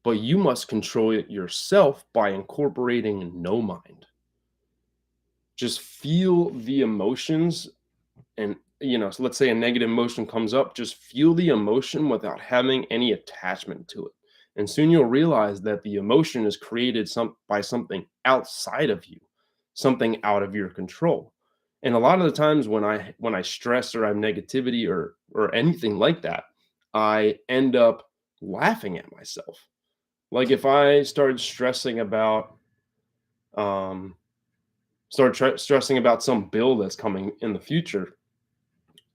But you must control it yourself by incorporating no mind. Just feel the emotions. And so let's say a negative emotion comes up, just feel the emotion without having any attachment to it. And soon you'll realize that the emotion is created by something outside of you, something out of your control. And a lot of the times when I stress or have negativity or anything like that, I end up laughing at myself. Like if I started stressing about stressing about some bill that's coming in the future,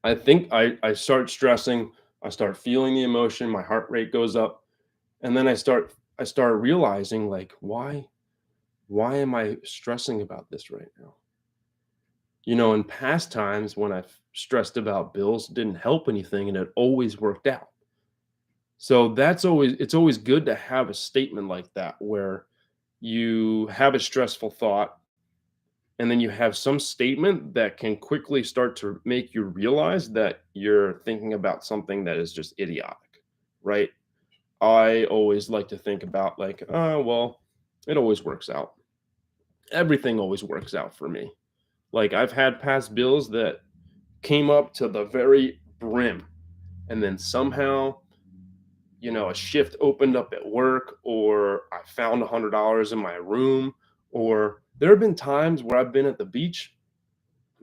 I think I start stressing, I start feeling the emotion, my heart rate goes up, and then I start realizing, like, why am I stressing about this right now? In past times when I've stressed about bills, it didn't help anything and it always worked out. So it's always good to have a statement like that, where you have a stressful thought and then you have some statement that can quickly start to make you realize that you're thinking about something that is just idiotic, right? I always like to think about, like, oh, well, it always works out. Everything always works out for me. Like I've had past bills that came up to the very brim, and then somehow, a shift opened up at work, or I found $100 in my room, or there have been times where I've been at the beach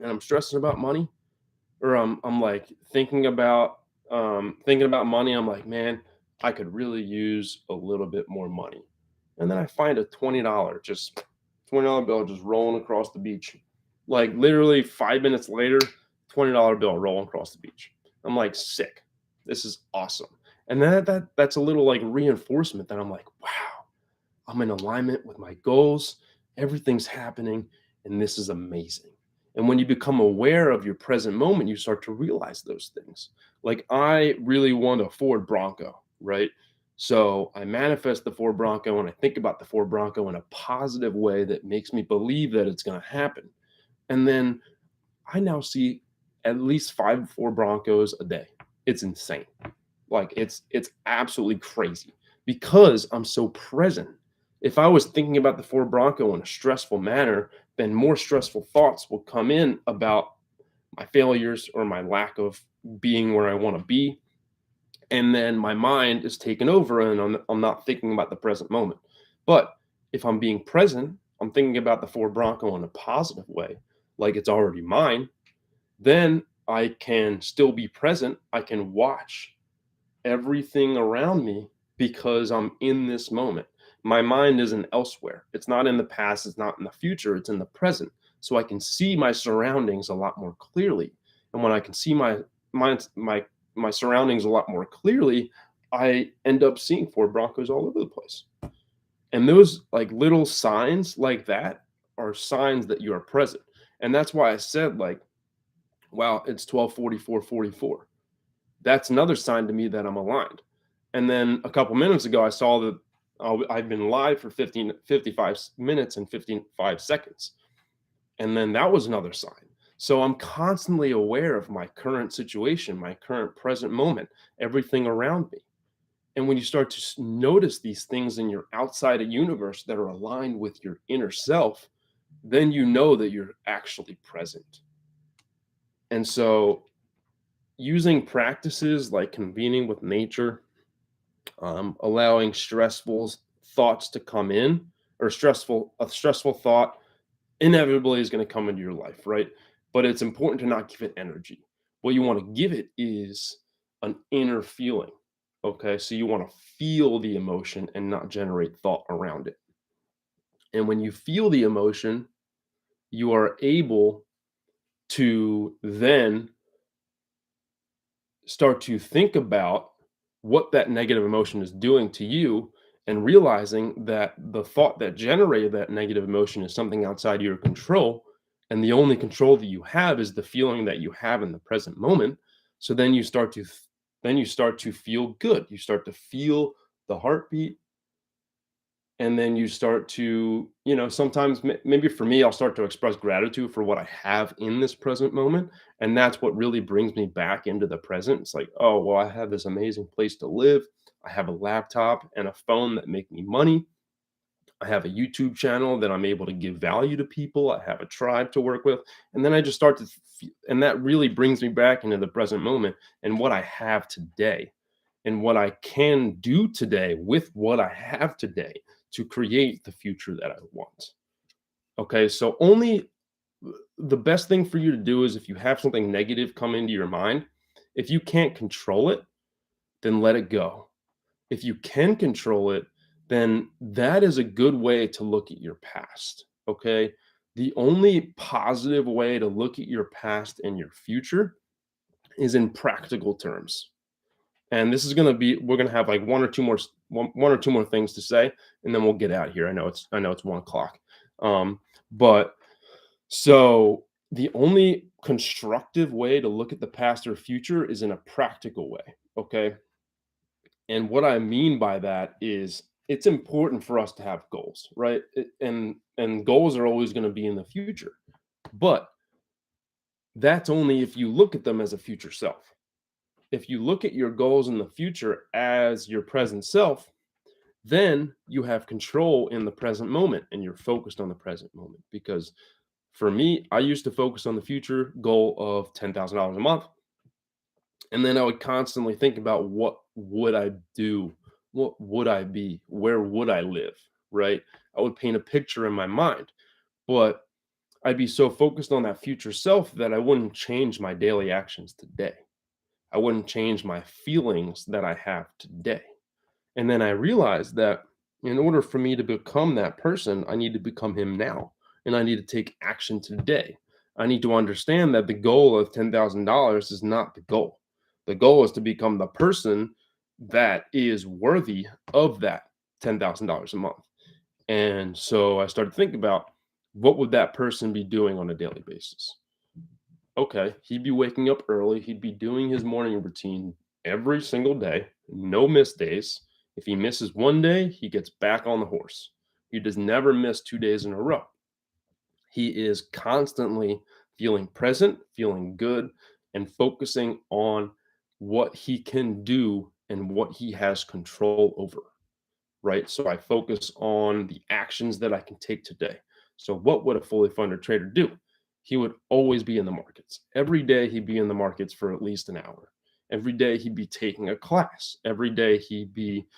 and I'm stressing about money, or I'm like thinking about money. I'm like, man, I could really use a little bit more money. And then I find a $20 bill just rolling across the beach. Like literally 5 minutes later, $20 bill rolling across the beach. I'm like, sick. This is awesome. And that's a little like reinforcement that I'm like, wow, I'm in alignment with my goals. Everything's happening, and this is amazing. And when you become aware of your present moment, you start to realize those things. Like I really want a Ford Bronco, right? So I manifest the Ford Bronco and I think about the Ford Bronco in a positive way that makes me believe that it's going to happen. And then I now see at least 5 Ford Broncos a day. It's insane. Like it's absolutely crazy because I'm so present. If I was thinking about the Ford Bronco in a stressful manner, then more stressful thoughts will come in about my failures or my lack of being where I want to be. And then my mind is taken over and I'm not thinking about the present moment. But if I'm being present, I'm thinking about the Ford Bronco in a positive way, like it's already mine, then I can still be present. I can watch everything around me because I'm in this moment. My mind isn't elsewhere. It's not in the past. It's not in the future. It's in the present. So I can see my surroundings a lot more clearly. And when I can see my surroundings a lot more clearly, I end up seeing Ford Broncos all over the place. And those like little signs like that are signs that you are present. And that's why I said, like, wow, it's 12:44:44. That's another sign to me that I'm aligned. And then a couple minutes ago, I saw that I've been live for 55 minutes and 55 seconds. And then that was another sign. So I'm constantly aware of my current situation, my current present moment, everything around me. And when you start to notice these things in your outside universe that are aligned with your inner self, then you know that you're actually present. And so using practices like convening with nature, allowing stressful thoughts to come in, or a stressful thought inevitably is going to come into your life, right? But it's important to not give it energy. What you want to give it is an inner feeling. Okay. So you want to feel the emotion and not generate thought around it. And when you feel the emotion, you are able to then start to think about what that negative emotion is doing to you, and realizing that the thought that generated that negative emotion is something outside your control, and the only control that you have is the feeling that you have in the present moment. So then you start to feel good. You start to feel the heartbeat, and then you start to, sometimes maybe for me, I'll start to express gratitude for what I have in this present moment, and that's what really brings me back into the present. It's like, oh well, I have this amazing place to live, I have a laptop and a phone that make me money, I have a YouTube channel that I'm able to give value to people, I have a tribe to work with. And then I just start to and that really brings me back into the present moment and what I have today, and what I can do today with what I have today to create the future that I want. Okay, so only the best thing for you to do is, if you have something negative come into your mind, if you can't control it, then let it go. If you can control it, then that is a good way to look at your past. Okay, the only positive way to look at your past and your future is in practical terms. And this is going to be, we're going to have like one or two more things to say, and then we'll get out of here. I know it's 1 o'clock. But so the only constructive way to look at the past or future is in a practical way. Okay. And what I mean by that is, it's important for us to have goals, right? And goals are always going to be in the future. But that's only if you look at them as a future self. If you look at your goals in the future as your present self, then you have control in the present moment and you're focused on the present moment. Because for me, I used to focus on the future goal of $10,000 a month. And then I would constantly think about, what would I do? What would I be? Where would I live? Right? I would paint a picture in my mind, but I'd be so focused on that future self that I wouldn't change my daily actions today. I wouldn't change my feelings that I have today. And then I realized that in order for me to become that person, I need to become him now. And I need to take action today. I need to understand that the goal of $10,000 is not the goal. The goal is to become the person that is worthy of that $10,000 a month. And so I started thinking about, what would that person be doing on a daily basis? Okay, he'd be waking up early. He'd be doing his morning routine every single day, no miss days. If he misses one day, he gets back on the horse. He does never miss 2 days in a row. He is constantly feeling present, feeling good, and focusing on what he can do and what he has control over. Right. So I focus on the actions that I can take today. So, what would a fully funded trader do? He would always be in the markets. Every day, he'd be in the markets for at least an hour. Every day, he'd be taking a class. Every day, he'd be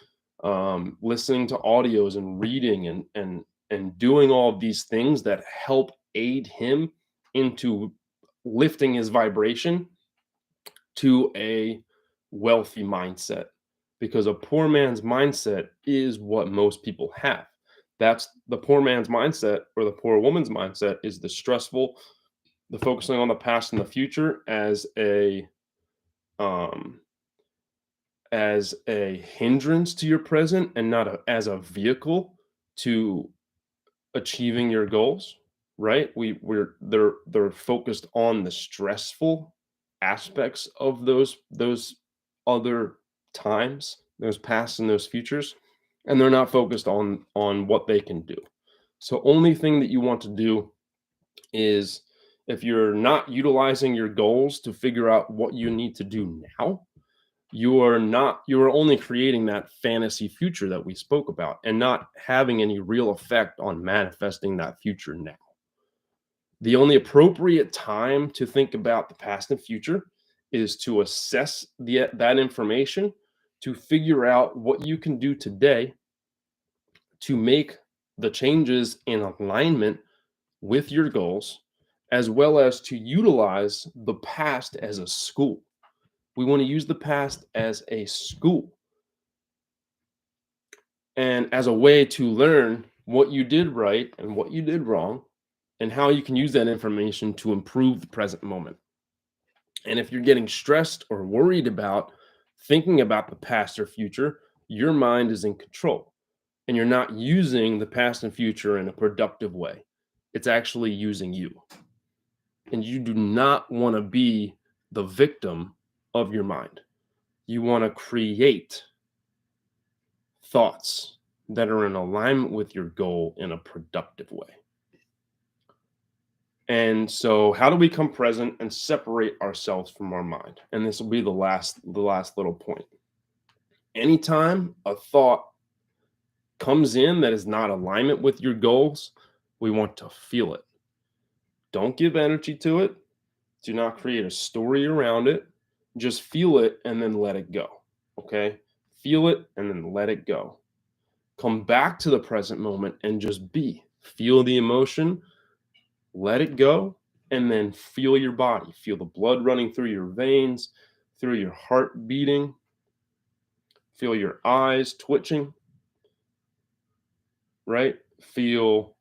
listening to audios and reading and doing all of these things that help aid him into lifting his vibration to a wealthy mindset, because a poor man's mindset is what most people have. That's the poor man's mindset, or the poor woman's mindset is the stressful, the focusing on the past and the future um as a hindrance to your present, and not as a vehicle to achieving your goals, right? They're focused on the stressful aspects of those other times, those past and those futures, and they're not focused on what they can do. So only thing that you want to do is if you're not utilizing your goals to figure out what you need to do now, you are only creating that fantasy future that we spoke about and not having any real effect on manifesting that future now. The only appropriate time to think about the past and future is to assess that information to figure out what you can do today to make the changes in alignment with your goals, as well as to utilize the past as a school. We want to use the past as a school and as a way to learn what you did right and what you did wrong, and how you can use that information to improve the present moment. And if you're getting stressed or worried about thinking about the past or future, your mind is in control and you're not using the past and future in a productive way. It's actually using you. And you do not want to be the victim of your mind. You want to create thoughts that are in alignment with your goal in a productive way. And so how do we come present and separate ourselves from our mind? And this will be the last little point. Anytime a thought comes in that is not alignment with your goals, we want to feel it. Don't give energy to it. Do not create a story around it. Just feel it and then let it go. Okay? Feel it and then let it go. Come back to the present moment and just be. Feel the emotion, let it go, and then feel your body. Feel the blood running through your veins, through your heart beating. Feel your eyes twitching, right? Feel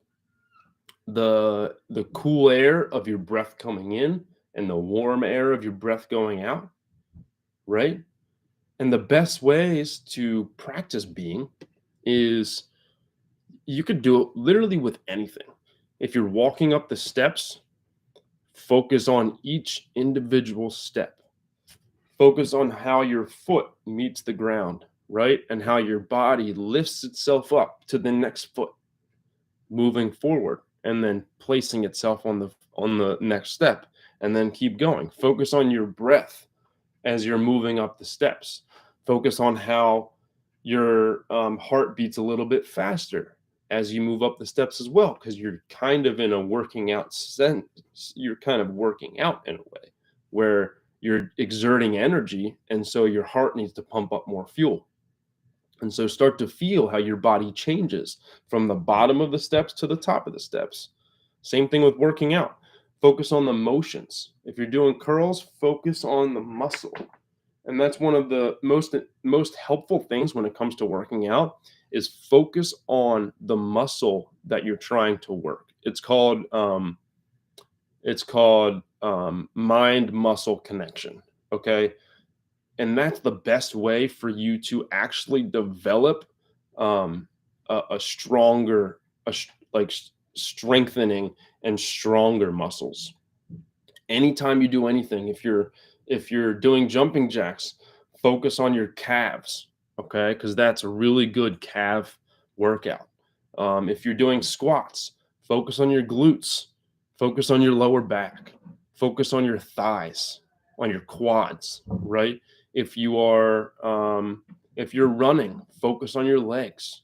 the cool air of your breath coming in and the warm air of your breath going out, right? And the best ways to practice being is you could do it literally with anything. If you're walking up the steps, focus on each individual step. Focus on how your foot meets the ground, right? And how your body lifts itself up to the next foot, moving forward, and then placing itself on the next step, and then keep going. Focus on your breath as you're moving up the steps. Focus on how your heart beats a little bit faster as you move up the steps as well, because you're kind of in a working out sense. You're kind of working out in a way where you're exerting energy, and so your heart needs to pump up more fuel. And so start to feel how your body changes from the bottom of the steps to the top of the steps. Same thing with working out. Focus on the motions. If you're doing curls, focus on the muscle. And that's one of the most helpful things when it comes to working out is focus on the muscle that you're trying to work. It's called mind muscle connection. Okay. And that's the best way for you to actually develop a stronger, strengthening and stronger muscles. Anytime you do anything, if you're doing jumping jacks, focus on your calves, okay? Because that's a really good calf workout. If you're doing squats, focus on your glutes, focus on your lower back, focus on your thighs, on your quads, right? If you're running, focus on your legs.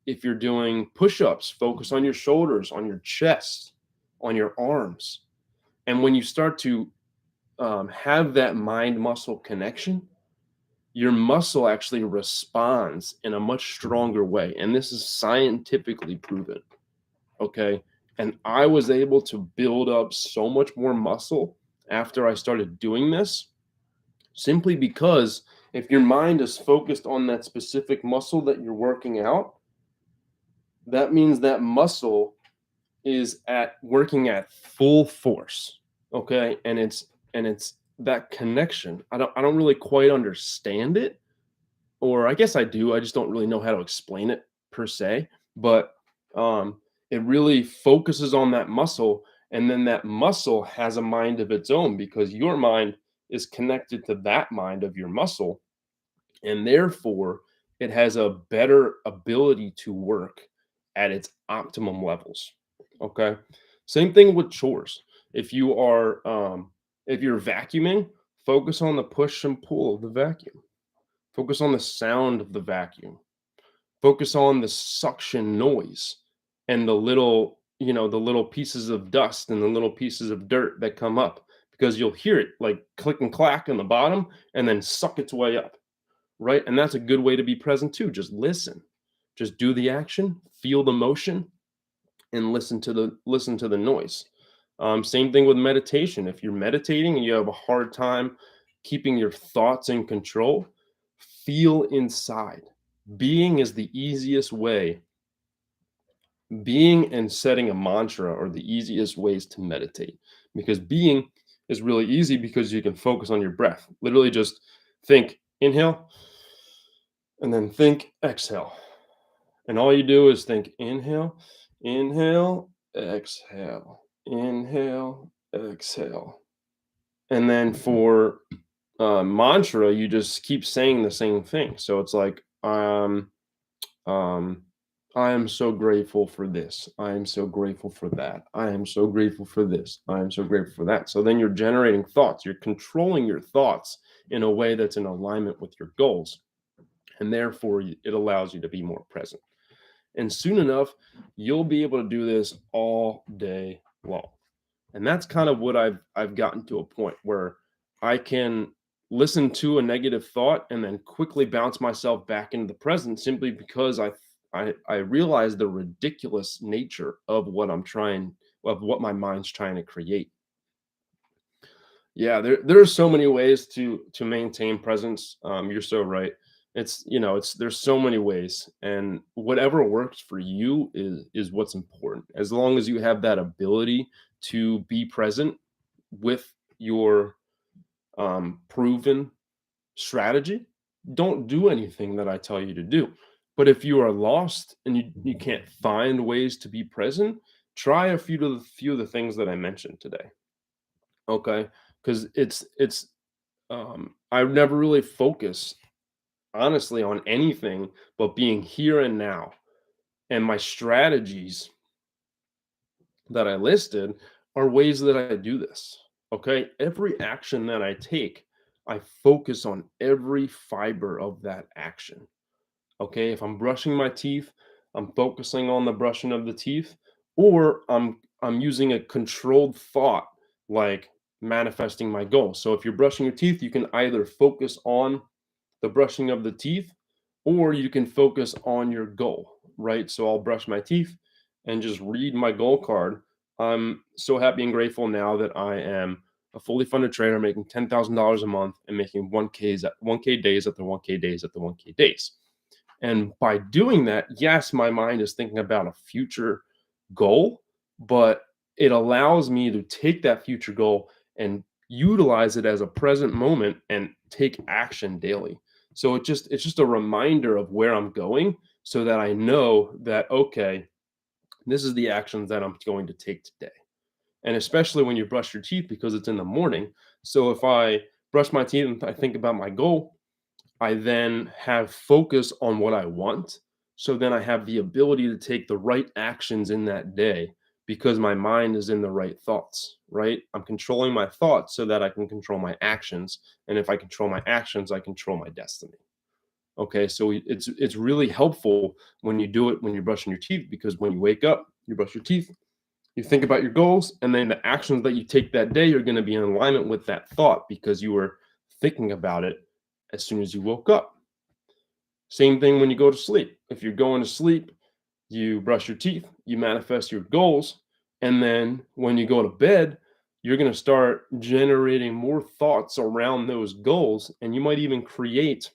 If you're doing push-ups, focus on your shoulders, on your chest, on your arms. And when you start to have that mind-muscle connection, your muscle actually responds in a much stronger way. And this is scientifically proven, okay? And I was able to build up so much more muscle after I started doing this, simply because if your mind is focused on that specific muscle that you're working out, that means that muscle is working at full force, okay? And it's that connection. I don't really quite understand it, or I guess I do. I just don't really know how to explain it per se. But it really focuses on that muscle, and then that muscle has a mind of its own because your mind is connected to that mind of your muscle, and therefore it has a better ability to work at its optimum levels. Okay. Same thing with chores. If you're vacuuming, focus on the push and pull of the vacuum. Focus on the sound of the vacuum. Focus on the suction noise and the little pieces of dust and the little pieces of dirt that come up, because you'll hear it like click and clack on the bottom and then suck its way up, right? And that's a good way to be present too. Just listen. Just do the action, feel the motion, and listen to the noise. Same thing with meditation. If you're meditating and you have a hard time keeping your thoughts in control, feel inside. Being is the easiest way. Being and setting a mantra are the easiest ways to meditate, because being is really easy because you can focus on your breath. Literally just think inhale and then think exhale. And all you do is think inhale, inhale, exhale, inhale, exhale. And then for mantra, you just keep saying the same thing. So it's like, um, I am so grateful for this. I am so grateful for that. I am so grateful for this. I am so grateful for that. So then you're generating thoughts. You're controlling your thoughts in a way that's in alignment with your goals. And therefore, it allows you to be more present. And soon enough, you'll be able to do this all day long. And that's kind of what I've gotten to a point where I can listen to a negative thought and then quickly bounce myself back into the present, simply because I realize the ridiculous nature of what what my mind's trying to create. Yeah, there are so many ways to maintain presence. You're so right. It's there's so many ways, and whatever works for you is what's important. As long as you have that ability to be present with your proven strategy, don't do anything that I tell you to do. But if you are lost and you can't find ways to be present, try a few of the things that I mentioned today. Okay, because I never really focus honestly on anything but being here and now. And my strategies that I listed are ways that I do this. Okay. Every action that I take, I focus on every fiber of that action. Okay. If I'm brushing my teeth, I'm focusing on the brushing of the teeth, or I'm using a controlled thought like manifesting my goal. So if you're brushing your teeth, you can either focus on the brushing of the teeth, or you can focus on your goal, right? So I'll brush my teeth and just read my goal card. I'm so happy and grateful now that I am a fully funded trainer making $10,000 a month and making 1K days at the 1K days at the 1K days. And by doing that, yes, my mind is thinking about a future goal, but it allows me to take that future goal and utilize it as a present moment and take action daily. So it's just a reminder of where I'm going, so that I know that, okay, this is the actions that I'm going to take today. And especially when you brush your teeth, because it's in the morning. So if I brush my teeth and I think about my goal, I then have focus on what I want. So then I have the ability to take the right actions in that day, because my mind is in the right thoughts, right? I'm controlling my thoughts so that I can control my actions. And if I control my actions, I control my destiny. Okay, so it's really helpful when you do it when you're brushing your teeth, because when you wake up, you brush your teeth, you think about your goals, and then the actions that you take that day are going to be in alignment with that thought, because you were thinking about it as soon as you woke up. Same thing when you go to sleep. If you're going to sleep, you brush your teeth, you manifest your goals, and then when you go to bed, you're going to start generating more thoughts around those goals, and you might even create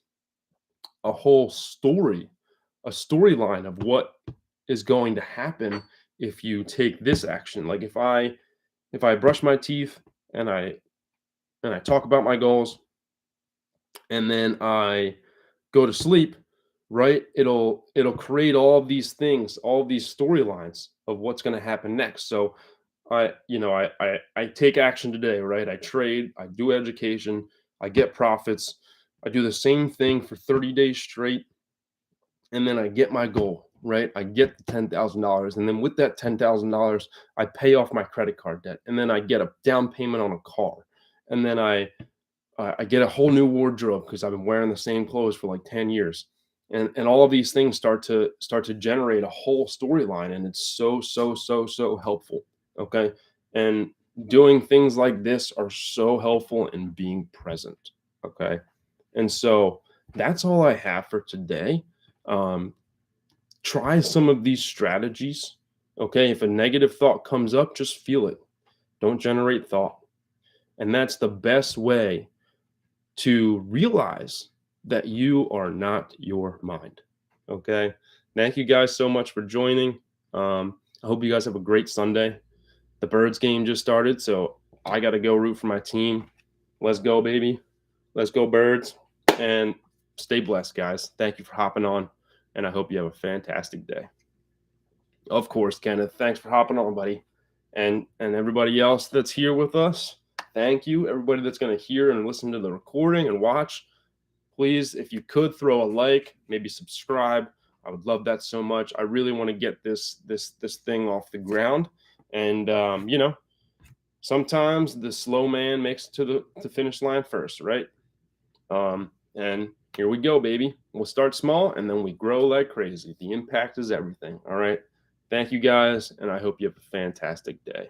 a whole story, a storyline of what is going to happen if you take this action. Like if I brush my teeth and I talk about my goals, and then I go to sleep, right? It'll create all of these things, all of these storylines of what's going to happen next. So I take action today, right? I trade, I do education, I get profits, I do the same thing for 30 days straight, and then I get my goal, right? I get the $10,000, and then with that $10,000, I pay off my credit card debt, and then I get a down payment on a car, and then I get a whole new wardrobe because I've been wearing the same clothes for like 10 years. And all of these things start to generate a whole storyline, and it's so helpful. Okay. And doing things like this are so helpful in being present. Okay. And so that's all I have for today. Try some of these strategies. Okay. If a negative thought comes up, just feel it. Don't generate thought. And that's the best way to realize that you are not your mind. Okay. Thank you guys so much for joining. I hope you guys have a great Sunday. The Birds game just started, so I got to go root for my team. Let's go, baby. Let's go, Birds. And stay blessed, guys. Thank you for hopping on, and I hope you have a fantastic day. Of course, Kenneth, thanks for hopping on, buddy. And everybody else that's here with us, thank you. Everybody that's going to hear and listen to the recording and watch, please, if you could throw a like, maybe subscribe. I would love that so much. I really want to get this thing off the ground. And sometimes the slow man makes it to the finish line first, right? And here we go, baby. We'll start small and then we grow like crazy. The impact is everything. All right. Thank you guys, and I hope you have a fantastic day.